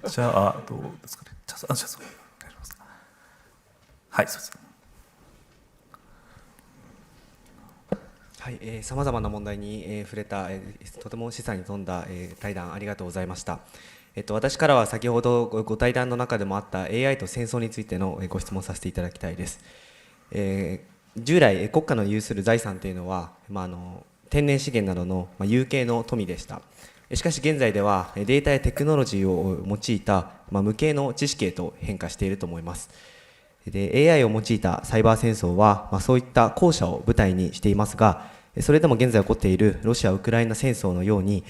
じゃあどうですかね。じゃあそうお願いします。はい、そうです。はい、さまざまな問題に、触れた、とても示唆に富んだ、対談ありがとうございました。私からは先ほどご対談の中でもあった AI と戦争についてのご質問させていただきたいです。従来国家の有する財産というのは、天然資源などの有形の富でした。しかし現在ではデータやテクノロジーを用いた、無形の知識へと変化していると思います。で AI を用いたサイバー戦争は、そういった後者を舞台にしていますが、それでも現在起こっているロシア・ウクライナ戦争のように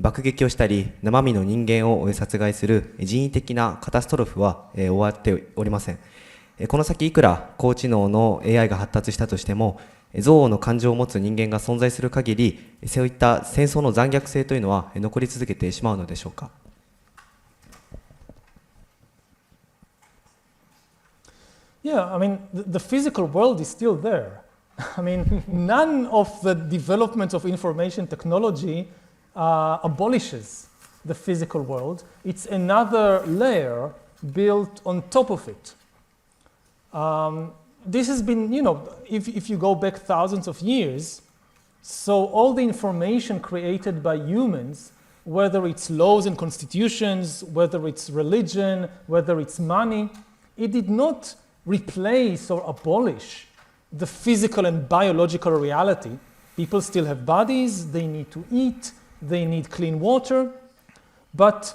爆撃をしたり生身の人間を殺害する人為的なカタストロフは終わっておりません。この先いくら高知能の AI が発達したとしても、憎悪の感情を持つ人間が存在する限り、そういった戦争の残虐性というのは残り続けてしまうのでしょうか。Yeah, I mean, the physical world is still there. I mean, none of the development of information technology abolishes the physical world. It's another layer built on top of it. This has been, if you go back thousands of years, so all the information created by humans, whether it's laws and constitutions, whether it's religion, whether it's money, it did not replace or abolish the physical and biological reality. People still have bodies, they need to eat, they need clean water, but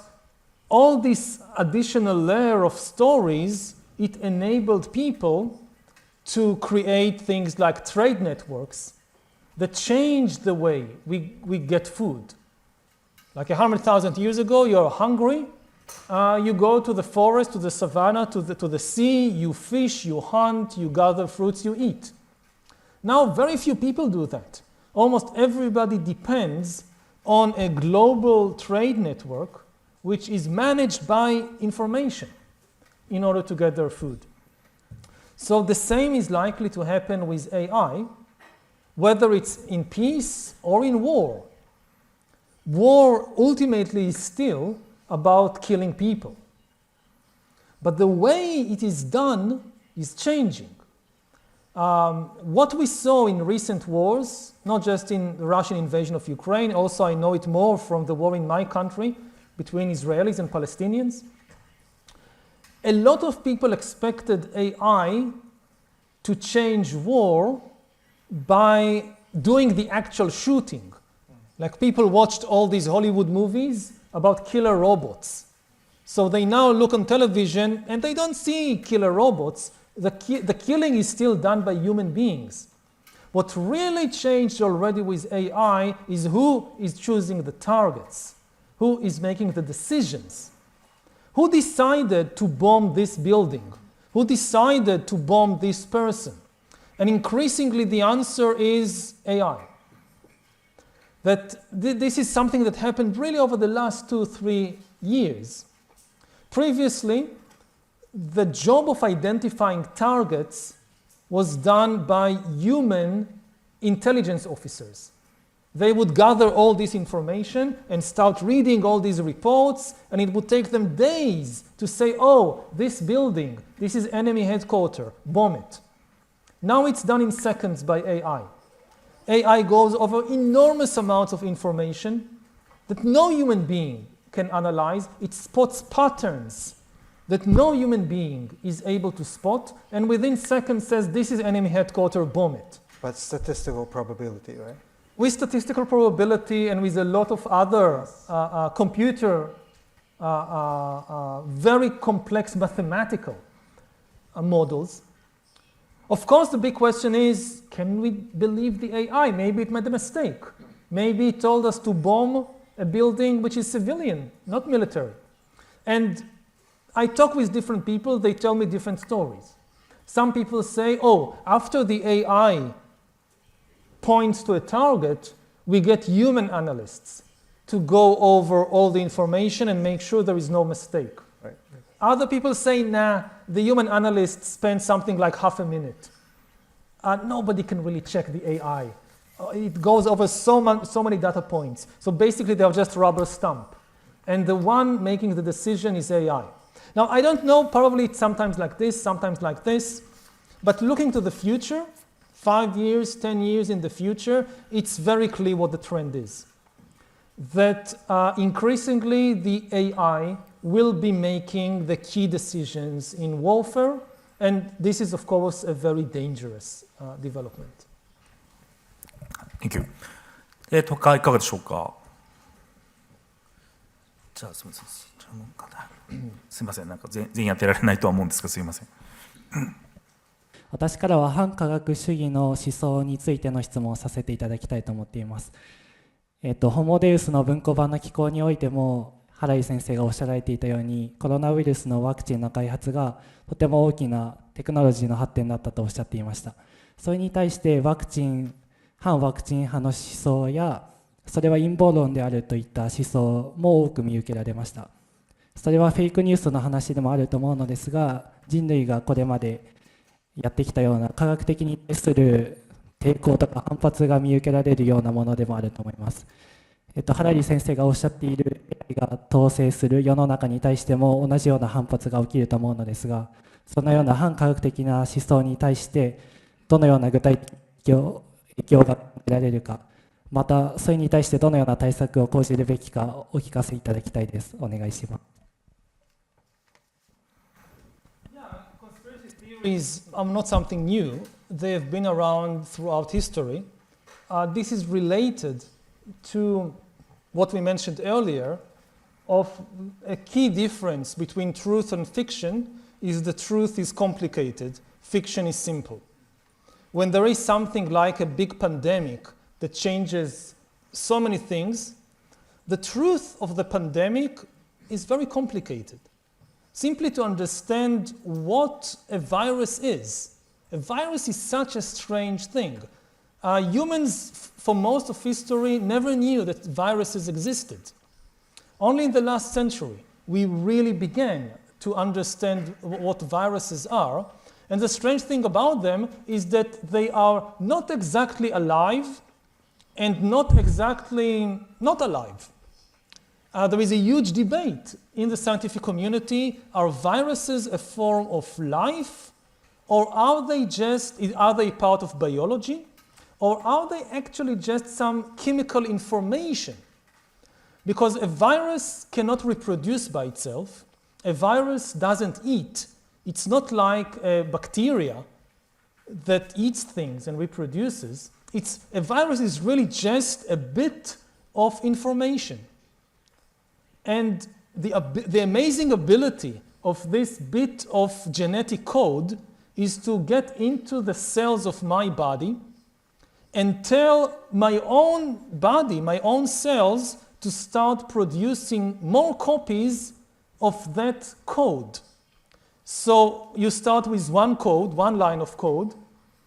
all this additional layer of stories, it enabled people to create things like trade networks that changed the way we get food. Like 100,000 years ago, you're hungry, you go to the forest, to the savannah, to the sea, you fish, you hunt, you gather fruits, you eat. Now, very few people do that. Almost everybody depends on a global trade network which is managed by information in order to get their food. So the same is likely to happen with AI, whether it's in peace or in war. War ultimately is still about killing people. But the way it is done is changing. What we saw in recent wars, not just in the Russian invasion of Ukraine, also I know it more from the war in my country between Israelis and Palestinians. A lot of people expected AI to change war by doing the actual shooting. Like people watched all these Hollywood movies about killer robots. So they now look on television and they don't see killer robots. The killing is still done by human beings. What really changed already with AI is who is choosing the targets, who is making the decisions. Who decided to bomb this building? Who decided to bomb this person? And increasingly the answer is AI. That this is something that happened really over the last 2-3 years. Previously, the job of identifying targets was done by human intelligence officers. They would gather all this information and start reading all these reports, and it would take them days to say, oh, this building, this is enemy headquarters, bomb it. Now it's done in seconds by AI. AI goes over enormous amounts of information that no human being can analyze. It spots patterns that no human being is able to spot, and within seconds says, this is enemy headquarters, bomb it. But statistical probability, right? With statistical probability and with a lot of other computer, very complex mathematical models. Of course, the big question is, can we believe the AI? Maybe it made a mistake. Maybe it told us to bomb a building which is civilian, not military. And I talk with different people, they tell me different stories. Some people say, oh, after the AI points to a target, we get human analysts to go over all the information and make sure there is no mistake. Right. Other people say, nah, the human analysts spend something like half a minute. Nobody can really check the AI. It goes over so many data points. So basically, they'll just rubber stamp. and the one making the decision is AI. Now, I don't know, probably it's sometimes like this, sometimes like this, but looking to the future, 5 years, 10 years in the future, it's very clear what the trend is. That increasingly the AI will be making the key decisions in warfare, and this is, of course, a very dangerous development. Thank you. いかがでしょうか。じゃあすみません。すみません。なんか全員やってられないとは思うんですが、すみません。私からは反科学主義の思想についての質問をさせていただきたいと思っています。ホモデウスの文庫版の寄稿においても、ハラリ先生がおっしゃられていたように、コロナウイルスのワクチンの開発がとても大きなテクノロジーの発展だったとおっしゃっていました。それに対して反ワクチン派の思想や、それは陰謀論であるといった思想も多く見受けられました。それはフェイクニュースの話でもあると思うのですが、人類がこれまでやってきたような科学的に対する抵抗とか反発が見受けられるようなものでもあると思います。ハラリ先生がおっしゃっている AI が統制する世の中に対しても同じような反発が起きると思うのですが、そのような反科学的な思想に対してどのような具体的影響が得られるか、またそれに対してどのような対策を講じるべきかお聞かせいただきたいです。お願いします。Conspiracy theories are not something new. They have been around throughout history. This is related to what we mentioned earlier of a key difference between truth and fiction is the truth is complicated, fiction is simple. When there is something like a big pandemic that changes so many things, the truth of the pandemic is very complicated. Simply to understand what a virus is. A virus is such a strange thing. Humans, for most of history, never knew that viruses existed. Only in the last century, we really began to understand what viruses are. And the strange thing about them is that they are not exactly alive and not exactly not alive. There is a huge debate in the scientific community. Are viruses a form of life? Or are they part of biology? Or are they actually just some chemical information? Because a virus cannot reproduce by itself. A virus doesn't eat. It's not like a bacteria that eats things and reproduces. A virus is really just a bit of information. And the amazing ability of this bit of genetic code is to get into the cells of my body and tell my own body, my own cells, to start producing more copies of that code. So you start with one code, one line of code.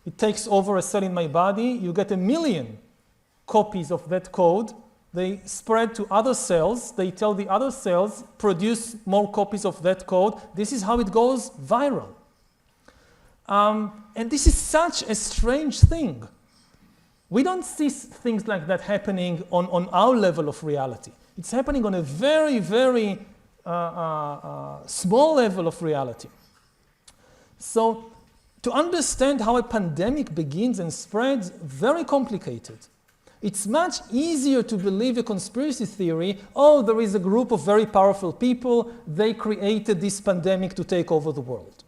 It takes over a cell in my body. You get 1 million copies of that code. They spread to other cells. They tell the other cells, produce more copies of that code. This is how it goes viral. And this is such a strange thing. We don't see things like that happening on our level of reality. It's happening on a very, very small level of reality. So to understand how a pandemic begins and spreads, very complicated. It's much easier to believe a conspiracy theory. Oh, there is a group of very powerful people. They created this pandemic to take over the world.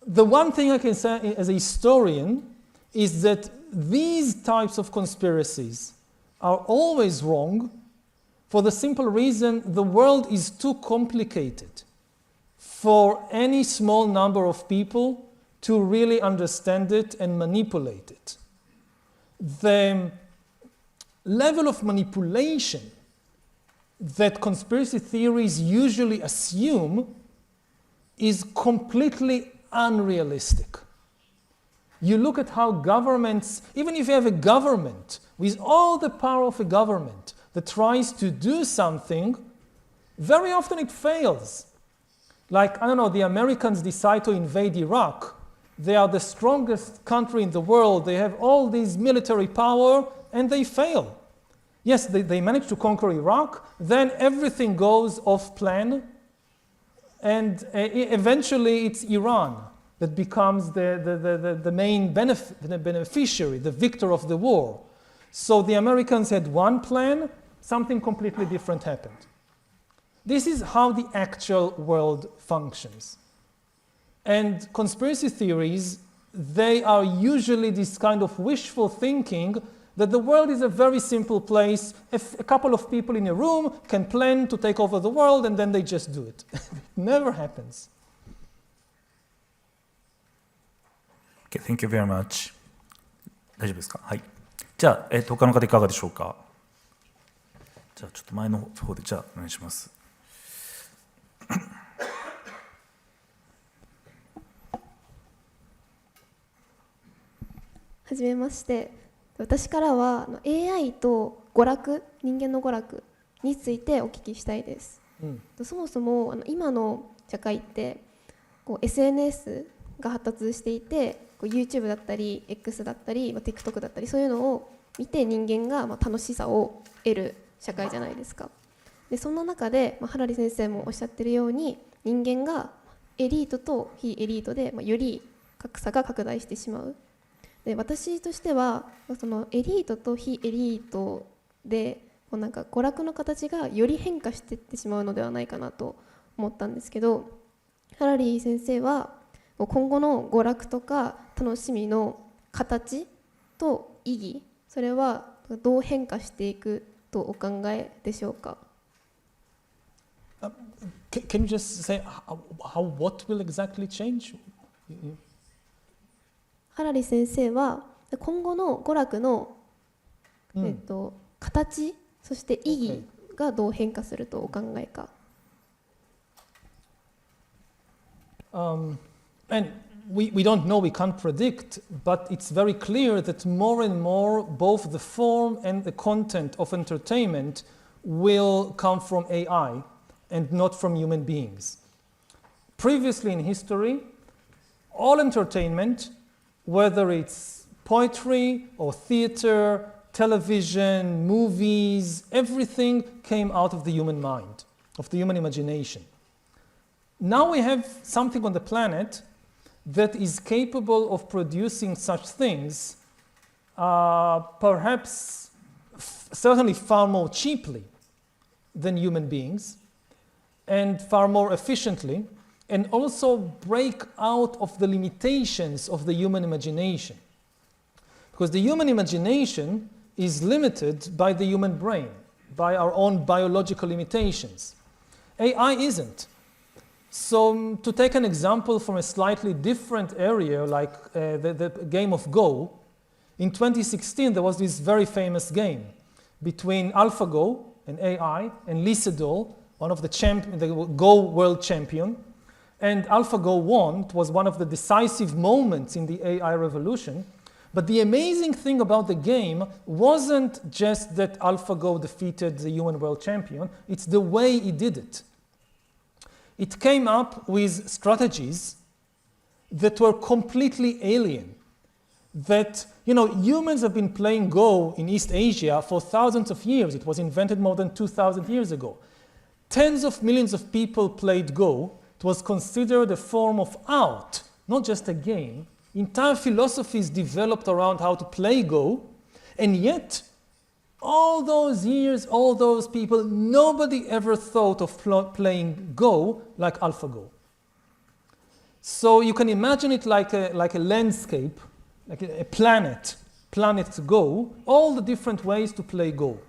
The one thing I can say as a historian is that these types of conspiracies are always wrong for the simple reason the world is too complicated for any small number of people to really understand it and manipulate it. The level of manipulation that conspiracy theories usually assume is completely unrealistic. You look at how governments, even if you have a government with all the power of a government that tries to do something, very often it fails. Like, I don't know, the Americans decide to invade Iraq. They are the strongest country in the world. They have all this military power, and they fail. Yes, they managed to conquer Iraq, then everything goes off plan, and eventually it's Iran that becomes the main the beneficiary, the victor of the war. So the Americans had one plan, something completely different happened. This is how the actual world functions. And conspiracy theories, they are usually this kind of wishful thinking that the world is a very simple place. If a couple of people in a room can plan to take over the world and then they just do it. It never happens. Okay, thank you very much. 大丈夫ですか？はい。じゃあ、他の方いかがでしょうか？じゃあ、ちょっと前の方で、じゃあ、お願いします。はじめまして。私からはAI と娯楽、人間の娯楽についてお聞きしたいです。そもそも今の社会ってSNS が発達していて、YouTube だったり X だったり TikTok だったりそういうのを見て人間が楽しさを得る社会じゃないですか。でそんな中でハラリ先生もおっしゃってるように人間がエリートと非エリートでより格差が拡大してしまう。で私としてはそのエリートと非エリートでなんか娯楽の形がより変化していってしまうのではないかなと思ったんですけど、ハラリー先生は今後の娯楽とか楽しみの形と意義、それはどう変化していくとお考えでしょうか？ Can you just say what will exactly change? ハラリ先生は今後の娯楽の、形、そして意義がどう変化するとお考えか。And we don't know, we can't predict, but it's very clear that more and more both the form and the content of entertainment will come from AI and not from human beings. Previously in history, all entertainment, whether it's poetry or theater, television, movies, everything came out of the human mind, of the human imagination. Now we have something on the planet that is capable of producing such things, perhaps certainly far more cheaply than human beings and far more efficiently, and also break out of the limitations of the human imagination. Because the human imagination is limited by the human brain, by our own biological limitations. AI isn't. So to take an example from a slightly different area, like the game of Go, in 2016 there was this very famous game between AlphaGo, an AI, and Lee Sedol, one of the Go world champion. And AlphaGo won. It was one of the decisive moments in the AI revolution. But the amazing thing about the game wasn't just that AlphaGo defeated the human world champion, it's the way he did it. It came up with strategies that were completely alien. That, humans have been playing Go in East Asia for thousands of years. It was invented more than 2,000 years ago. Tens of millions of people played Go. It was considered a form of art, not just a game. Entire philosophies developed around how to play Go, and yet, all those years, all those people, nobody ever thought of playing Go like AlphaGo. So you can imagine it like a landscape, like a planet Go, all the different ways to play Go.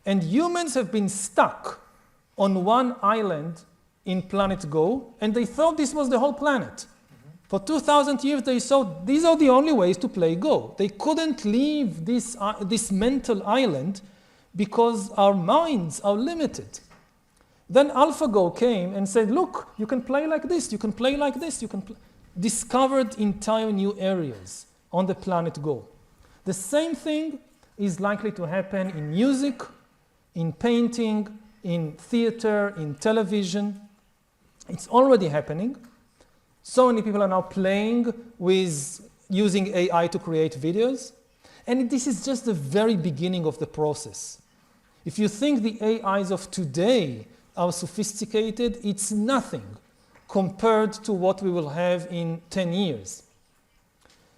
And humans have been stuck on one island in planet Go, and they thought this was the whole planet. For 2,000 years, they thought these are the only ways to play Go. They couldn't leave this mental island because our minds are limited. Then AlphaGo came and said, look, you can play like this, you can play like this, discovered entire new areas on the planet Go. The same thing is likely to happen in music, in painting, in theater, in television. It's already happening. So many people are now playing with using AI to create videos. And this is just the very beginning of the process. If you think the AIs of today are sophisticated, it's nothing compared to what we will have in 10 years.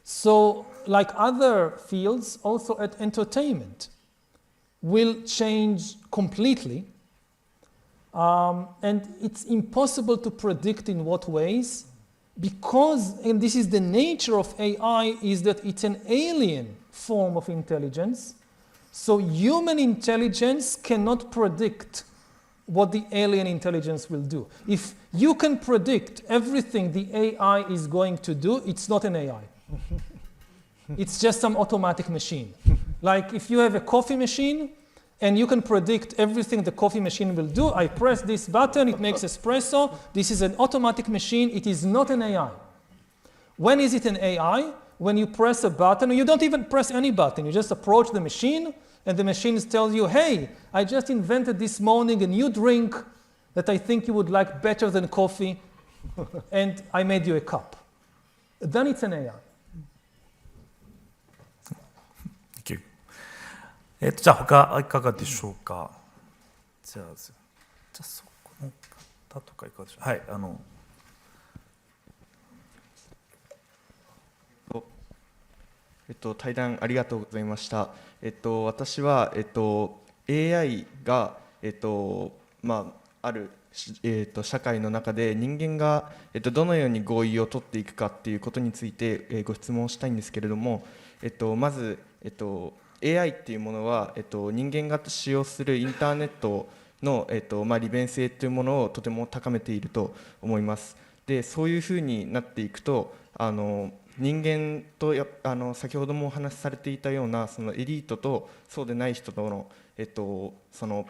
So, like other fields, also at entertainment will change completely. And it's impossible to predict in what ways, because, and this is the nature of AI, is that it's an alien form of intelligence. So human intelligence cannot predict what the alien intelligence will do. If you can predict everything the AI is going to do, it's not an AI. It's just some automatic machine. Like if you have a coffee machine and you can predict everything the coffee machine will do, I press this button, it makes espresso. This is an automatic machine. It is not an AI. When is it an AI? When you press a button, or you don't even press any button, you just approach the machine, and the machine tells you, hey, I just invented this morning a new drink that I think you would like better than coffee, and I made you a cup. Then it's an AI. Thank you. じゃあ他いかがでしょうか。じゃあそこの方とかいかがでしょう。はい、対談ありがとうございました。私は、AI が、ある、社会の中で人間が、どのように合意を取っていくかっていうことについて、ご質問したいんですけれども、まず、AI っていうものは、人間が使用するインターネットの、利便性というものをとても高めていると思います。で、そういうふうになっていくと、人間と先ほどもお話しされていたようなそのエリートとそうでない人との、その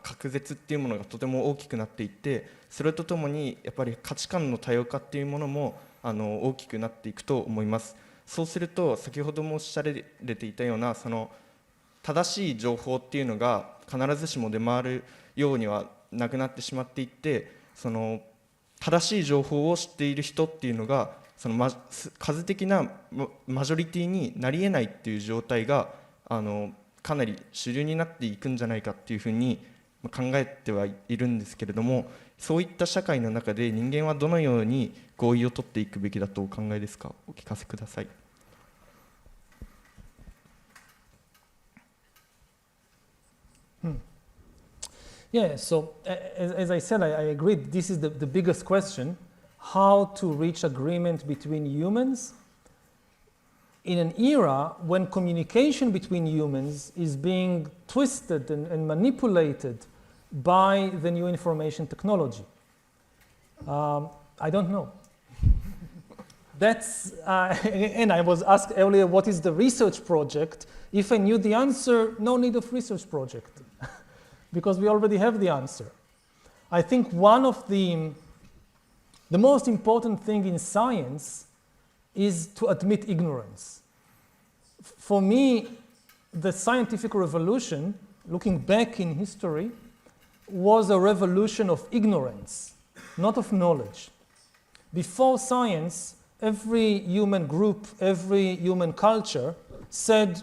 隔絶っていうものがとても大きくなっていって、それとともにやっぱり価値観の多様化っていうものも大きくなっていくと思います。そうすると先ほどもおっしゃられていたようなその正しい情報っていうのが必ずしも出回るようにはなくなってしまっていって、その正しい情報を知っている人っていうのがその数的なマジョリティになり得ないっていう状態がかなり主流になっていくんじゃないかっていうふうに考えてはいるんですけれども、そういった社会の中で人間はどのように合意を取っていくべきだとお考えですか。お聞かせください。Yeah, so as I said, I agree. This is the biggest question. How to reach agreement between humans in an era when communication between humans is being twisted and manipulated by the new information technology. I don't know. That's, and I was asked earlier, what is the research project? If I knew the answer, no need of research project, because we already have the answer. I think one of the most important thing in science is to admit ignorance. For me, the scientific revolution, looking back in history, was a revolution of ignorance, not of knowledge. Before science, every human group, every human culture said,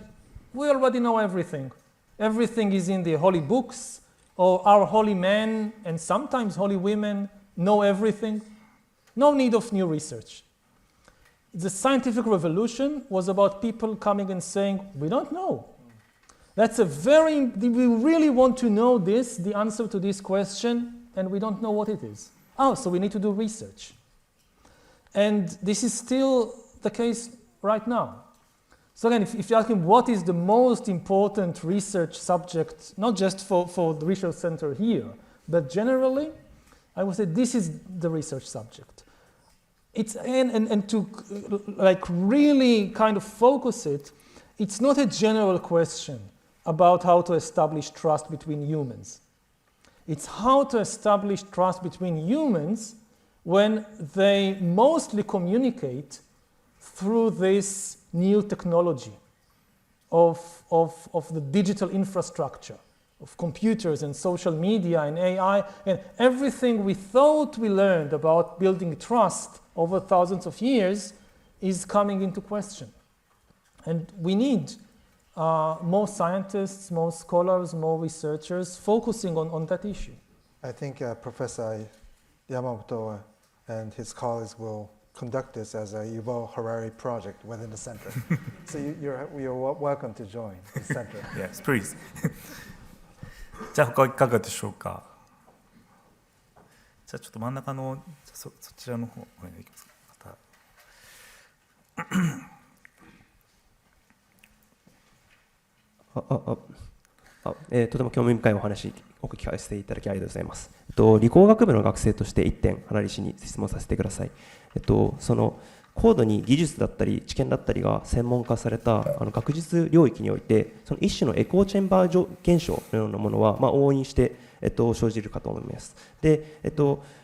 we already know everything. Everything is in the holy books, or our holy men and sometimes holy women know everything. No need of new research. The scientific revolution was about people coming and saying, we don't know. We really want to know this, the answer to this question, and we don't know what it is. Oh, so we need to do research. And this is still the case right now. So again, if you ask me what is the most important research subject, not just for the research center here, but generally, I would say this is the research subject. It's and to like really kind of focus it, it's not a general question about how to establish trust between humans. It's how to establish trust between humans when they mostly communicate through this new technology of the digital infrastructure, of computers and social media and AI, and everything we thought we learned about building trust over thousands of years is coming into question. And we need more scientists, more scholars, more researchers focusing on that issue. I think Professor Yamamoto and his colleagues will conduct this as a Yuval Harari project within the center. So you're welcome to join the center. Yes, please. じゃあ他いかがでしょうか。じゃあちょっと真ん中のそちらの方お願いできますか。とても興味深いお話を聞かせていただきありがとうございます。理工学部の学生として1点、ハラリ氏に質問させてください。その高度に技術だったり知見だったりが専門化された学術領域において、その一種のエコーチェンバー現象のようなものは、往々にして、生じるかと思います。で、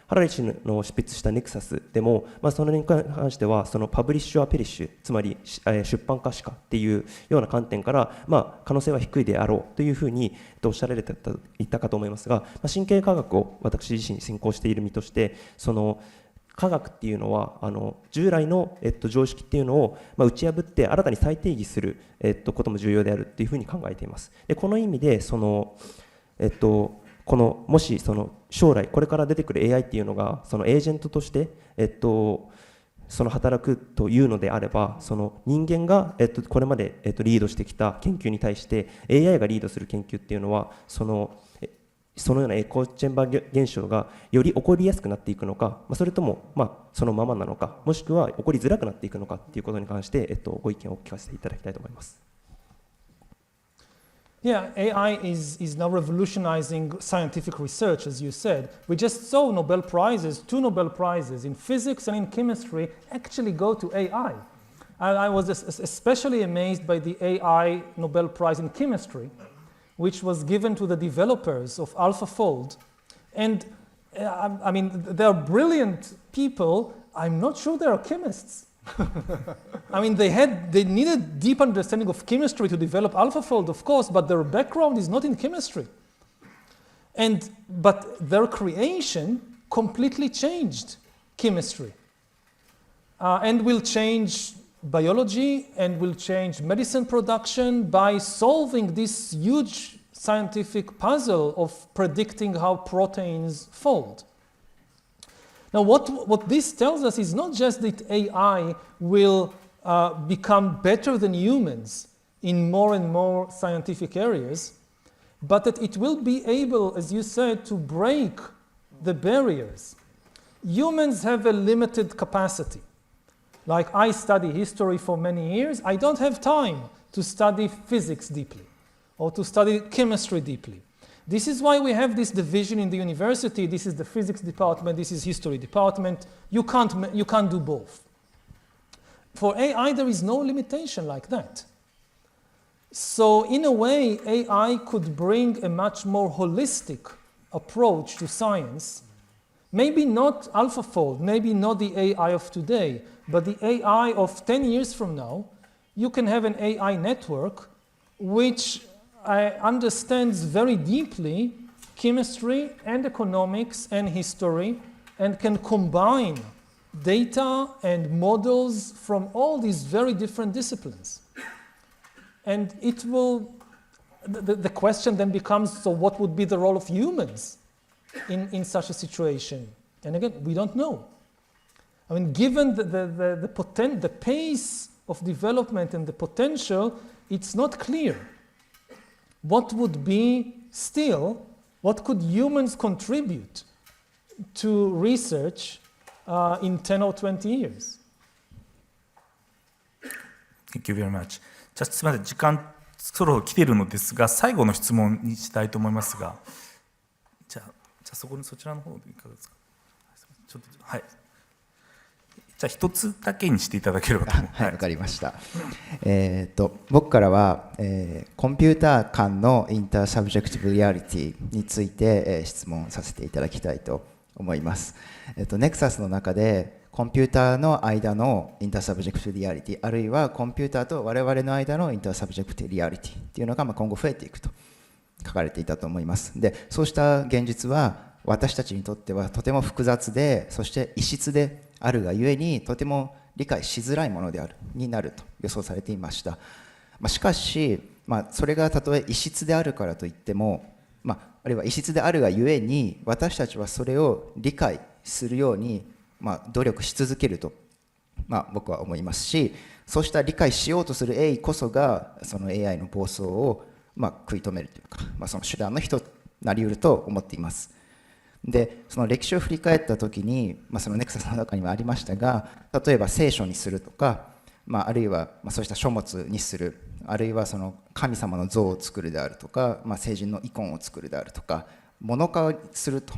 ハラリ氏の執筆した NEXUS でも、そのに関してはそのパブリッシュアペリッシュ、つまり出版可視化っていうような観点から、可能性は低いであろうというふうにおっしゃられていたかと思いますが、神経科学を私自身専攻している身として、その科学っていうのは従来の常識っていうのを打ち破って新たに再定義することも重要であるっていうふうに考えています。でこの意味でこのもしその将来これから出てくる AI っていうのがそのエージェントとしてその働くというのであれば、その人間がこれまでリードしてきた研究に対して AI がリードする研究っていうのはそのようなエコーチェンバー現象がより起こりやすくなっていくのか、それともそのままなのか、もしくは起こりづらくなっていくのかということに関してご意見を聞かせていただきたいと思います。Yeah, AI is now revolutionizing scientific research, as you said. We just saw Nobel Prizes, 2 Nobel Prizes in physics and in chemistry actually go to AI. I was especially amazed by the AI Nobel Prize in chemistry, which was given to the developers of AlphaFold. And I mean, they are brilliant people. I'm not sure they are chemists. I mean, they needed deep understanding of chemistry to develop AlphaFold, of course, but their background is not in chemistry. But their creation completely changed chemistry and will change biology and will change medicine production by solving this huge scientific puzzle of predicting how proteins fold. Now, what this tells us is not just that AI will become better than humans in more and more scientific areas, but that it will be able, as you said, to break the barriers. Humans have a limited capacity. Like I study history for many years, I don't have time to study physics deeply or to study chemistry deeply. This is why we have this division in the university. This is the physics department, this is history department. You can't do both. For AI, there is no limitation like that. So in a way, AI could bring a much more holistic approach to science. Maybe not AlphaFold, maybe not the AI of today, but the AI of 10 years from now. You can have an AI network which understands very deeply chemistry and economics and history and can combine data and models from all these very different disciplines. And it will, the question then becomes, so what would be the role of humans in such a situation? And again, we don't know. I mean, given the pace of development and the potential, it's not clear. What would be still, what could humans contribute to research in 10 or 20 years? Thank you very much. じゃあすみません、時間そろそろ来ているのですが、最後の質問にしたいと思いますが、じゃあそちらの方でいかがですか。ちょっとはい。じゃあ一つだけにしていただければと思います。はい、わかりました。僕からは、コンピューター間のインターサブジェクティブリアリティについて、質問させていただきたいと思います。NEXUS の中でコンピューターの間のインターサブジェクティブリアリティ、あるいはコンピューターと我々の間のインターサブジェクティブリアリティっていうのが今後増えていくと書かれていたと思います。で、そうした現実は私たちにとってはとても複雑で、そして異質であるがゆえにとても理解しづらいものであるになると予想されていました。しかし、それがたとえ異質であるからといっても、あるいは異質であるがゆえに私たちはそれを理解するように、努力し続けると、僕は思いますし、そうした理解しようとする鋭意こそがその AI の暴走を食い止めるというか、その手段の一つになり得ると思っています。で、その歴史を振り返ったときに、そのネクサスの中にもありましたが、例えば聖書にするとか、あるいはそうした書物にする、あるいはその神様の像を作るであるとか、聖人のイコンを作るであるとか、物化すると、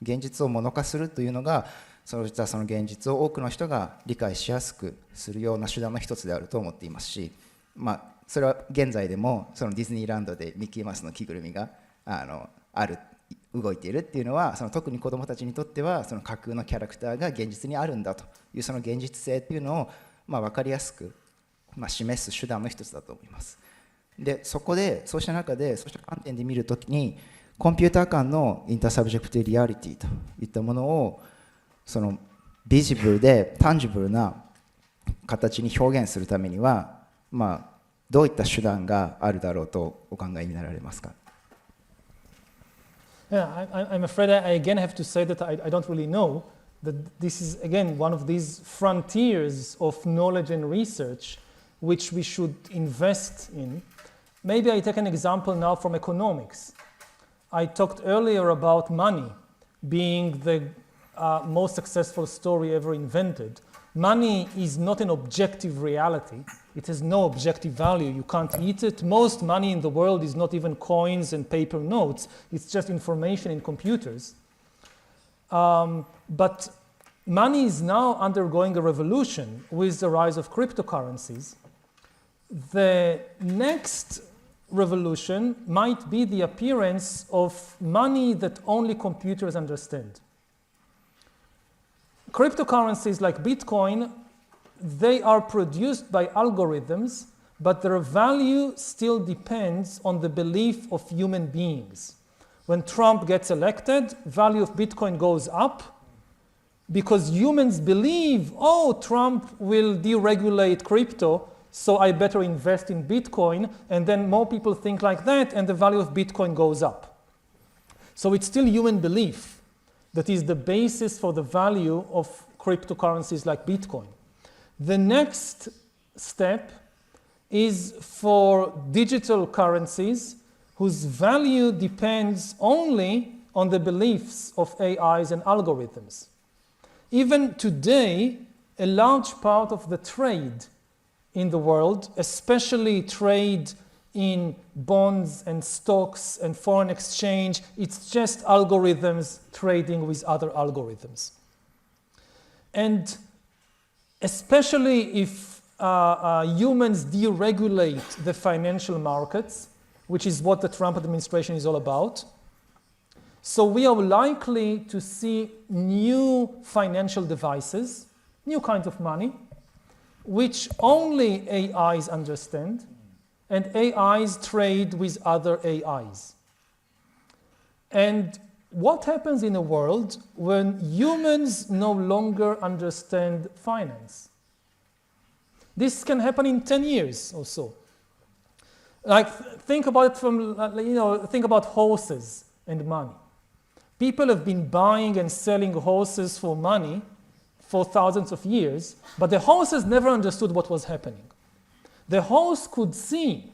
現実を物化するというのが、そういったその現実を多くの人が理解しやすくするような手段の一つであると思っていますし、それは現在でもそのディズニーランドでミッキーマウスの着ぐるみが動いているっていうのは、その特に子どもたちにとってはその架空のキャラクターが現実にあるんだというその現実性っていうのを分かりやすく示す手段の一つだと思います。で、そうした中でそうした観点で見るときにコンピューター間のインターサブジェクトリアリティといったものをそのビジブルでタンジブルな形に表現するためには、どういった手段があるだろうとお考えになられますか。Yeah, I'm afraid I again have to say that I don't really know that this is again one of these frontiers of knowledge and research which we should invest in. Maybe I take an example now from economics. I talked earlier about money being the most successful story ever invented. Money is not an objective reality. It has no objective value. You can't eat it. Most money in the world is not even coins and paper notes. It's just information in computers. But money is now undergoing a revolution with the rise of cryptocurrencies. The next revolution might be the appearance of money that only computers understand. Cryptocurrencies like Bitcoin, they are produced by algorithms, but their value still depends on the belief of human beings. When Trump gets elected, value of Bitcoin goes up because humans believe, oh, Trump will deregulate crypto, so I better invest in Bitcoin, and then more people think like that, and the value of Bitcoin goes up. So it's still human belief that is the basis for the value of cryptocurrencies like Bitcoin. The next step is for digital currencies whose value depends only on the beliefs of AIs and algorithms. Even today, a large part of the trade in the world, especially trade in bonds and stocks and foreign exchange, it's just algorithms trading with other algorithms. And especially if humans deregulate the financial markets, which is what the Trump administration is all about, so we are likely to see new financial devices, new kinds of money, which only AIs understand, and AIs trade with other AIs. And what happens in a world when humans no longer understand finance? This can happen in 10 years or so. Like, think about it think about horses and money. People have been buying and selling horses for money for thousands of years, but the horses never understood what was happening. The horse could see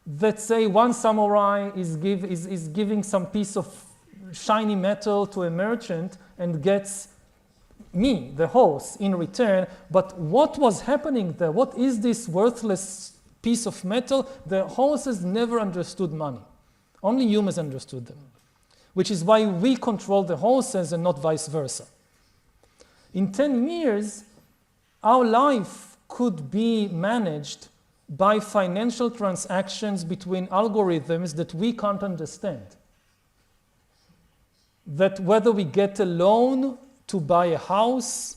that, say, one samurai is giving some piece of shiny metal to a merchant and gets me, the horse, in return. But what was happening there? What is this worthless piece of metal? The horses never understood money. Only humans understood them, which is why we control the horses and not vice versa. In 10 years, our life could be managed by financial transactions between algorithms that we can't understand. That whether we get a loan to buy a house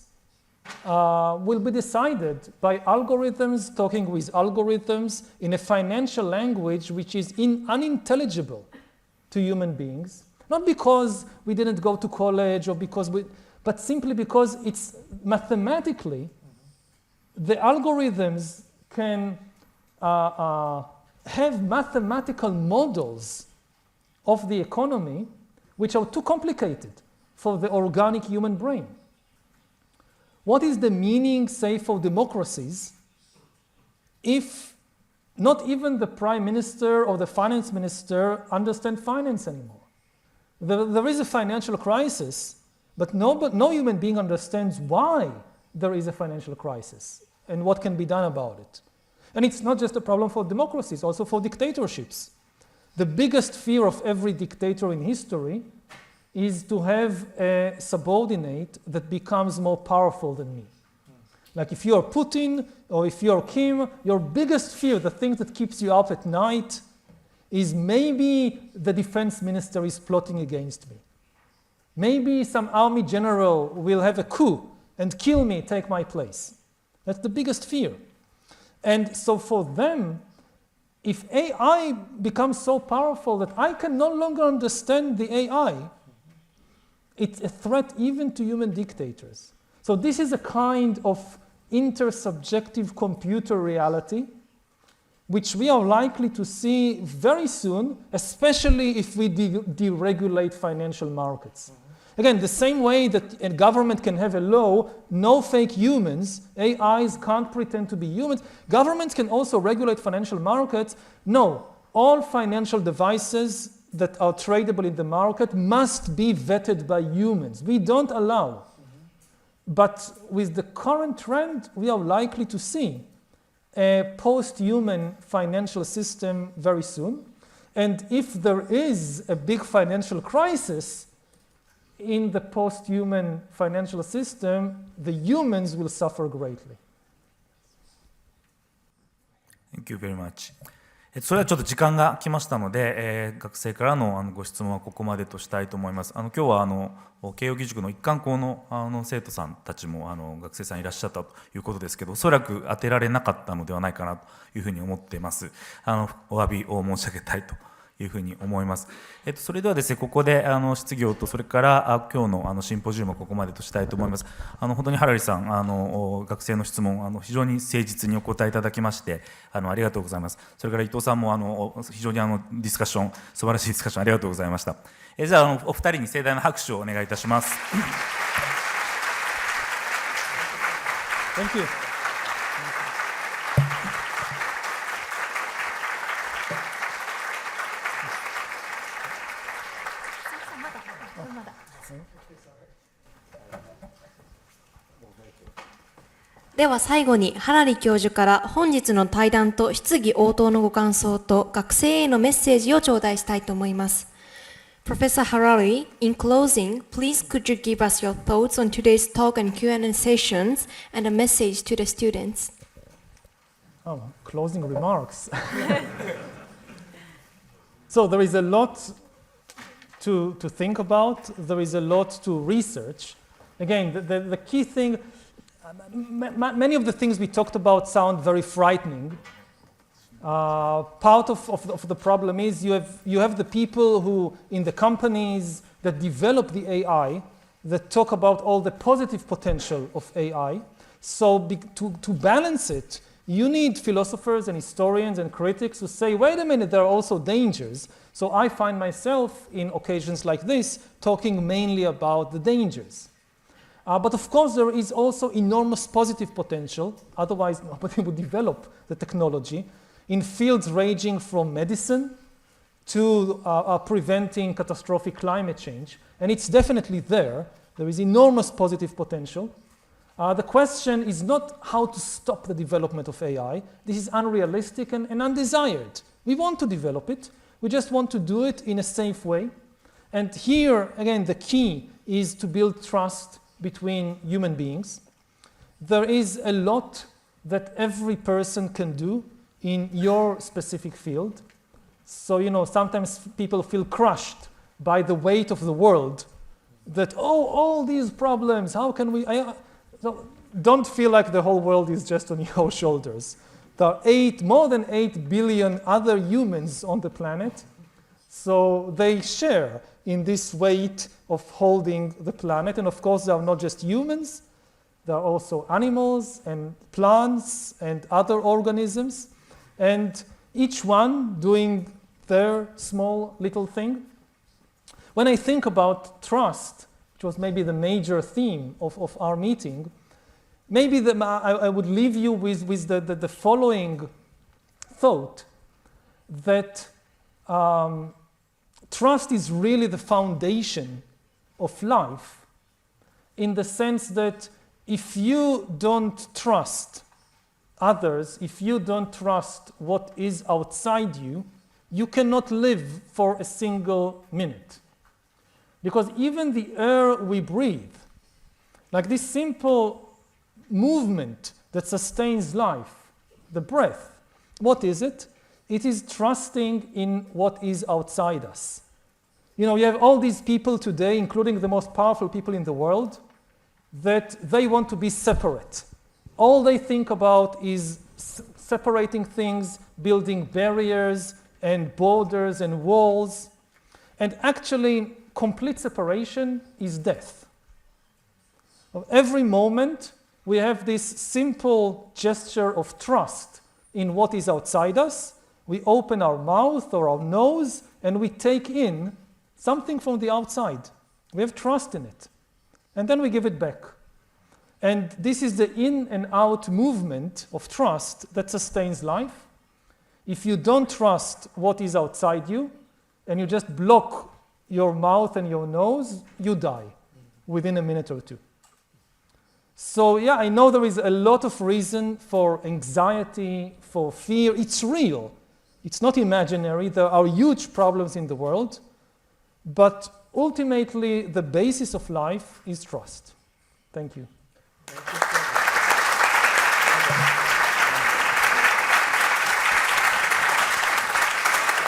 will be decided by algorithms talking with algorithms in a financial language which is unintelligible to human beings. Not because we didn't go to college or but simply because it's mathematically, the algorithms can have mathematical models of the economy which are too complicated for the organic human brain. What is the meaning, say, for democracies if not even the prime minister or the finance minister understand finance anymore? There is a financial crisis, but no human being understands why there is a financial crisis and what can be done about it. And it's not just a problem for democracies, also for dictatorships. The biggest fear of every dictator in history is to have a subordinate that becomes more powerful than me. Like if you're Putin or if you're Kim, your biggest fear, the thing that keeps you up at night, is maybe the defense minister is plotting against me. Maybe some army general will have a coup and kill me, take my place. That's the biggest fear. And so for them, if AI becomes so powerful that I can no longer understand the AI, it's a threat even to human dictators. So this is a kind of intersubjective computer reality which we are likely to see very soon, especially if we deregulate financial markets. Again, the same way that a government can have a law, no fake humans, AIs can't pretend to be humans. Governments can also regulate financial markets. No, all financial devices that are tradable in the market must be vetted by humans. We don't allow. But with the current trend, we are likely to see a post-human financial system very soon. And if there is a big financial crisis in the post-human financial system, the humans will suffer greatly. Thank you very much. それはちょっと時間が来ましたので、学生からのご質問はここまでとしたいと思います。今日は慶應義塾の一貫校の生徒さんたちも学生さんいらっしゃったということですけど、おそらく当てられなかったのではないかなというふうに思っています。お詫びを申し上げたいというふうに思います。それではですね、ここで質疑応答、それから今日のシンポジウムはここまでとしたいと思います。本当にハラリさん、学生の質問非常に誠実にお答えいただきましてありがとうございます。それから伊藤さんも非常にディスカッション、素晴らしいディスカッションありがとうございました。じゃあお二人に盛大な拍手をお願いいたします。Thank you. では最後にハラリ教授から本日の対談と質疑応答のご感想と学生へのメッセージを頂戴したいと思います。Professor Harari, in closing, please could you give us your thoughts on today's talk and Q&A sessions and a message to the students? Oh, closing remarks. So there is a lot to think about. There is a lot to research. Again, the key thing, many of the things we talked about sound very frightening. Part of the problem is you have the people who, in the companies that develop the AI, that talk about all the positive potential of AI. So to balance it, you need philosophers and historians and critics who say, wait a minute, there are also dangers. So I find myself in occasions like this talking mainly about the dangers. But of course, there is also enormous positive potential. Otherwise, nobody would develop the technology in fields ranging from medicine to preventing catastrophic climate change. And it's definitely there. There is enormous positive potential. The question is not how to stop the development of AI. This is unrealistic and undesired. We want to develop it. We just want to do it in a safe way. And here, again, the key is to build trust between human beings. There is a lot that every person can do in your specific field. So, sometimes people feel crushed by the weight of the world that, all these problems, how can we... So don't feel like the whole world is just on your shoulders. There are more than 8 billion other humans on the planet. So they share in this weight of holding the planet. And of course, there are not just humans. There are also animals and plants and other organisms. and each one doing their small little thing. When I think about trust, which was maybe the major theme of our meeting, maybe I would leave you with the following thought, that trust is really the foundation of life, in the sense that if you don't trust others, if you don't trust what is outside you, you cannot live for a single minute. Because even the air we breathe, like this simple movement that sustains life, the breath, what is it? It is trusting in what is outside us. You know, you have all these people today, including the most powerful people in the world, that they want to be separate. All they think about is separating things, building barriers and borders and walls. And actually, complete separation is death. Every moment, we have this simple gesture of trust in what is outside us. We open our mouth or our nose and we take in something from the outside. We have trust in it. And then we give it back. And this is the in and out movement of trust that sustains life. If you don't trust what is outside you and you just block your mouth and your nose, you die within a minute or two. So yeah, I know there is a lot of reason for anxiety, for fear. It's real. It's not imaginary. There are huge problems in the world. But ultimately, the basis of life is trust. Thank you.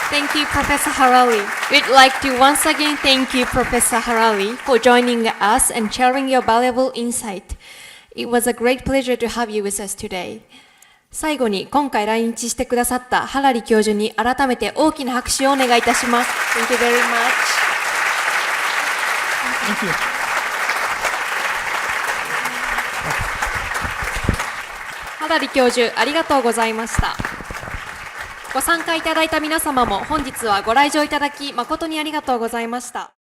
Thank you, Professor Harari. We'd like to once again thank you, Professor Harari, for joining us and sharing your valuable insight. It was a great pleasure to have you with us today. 最後に今回来日してくださったハラリ教授に改めて大きな拍手をお願いいたします。Thank you very much. Thank you. ハラリ教授、ありがとうございました。ご参加いただいた皆様も本日はご来場いただき誠にありがとうございました。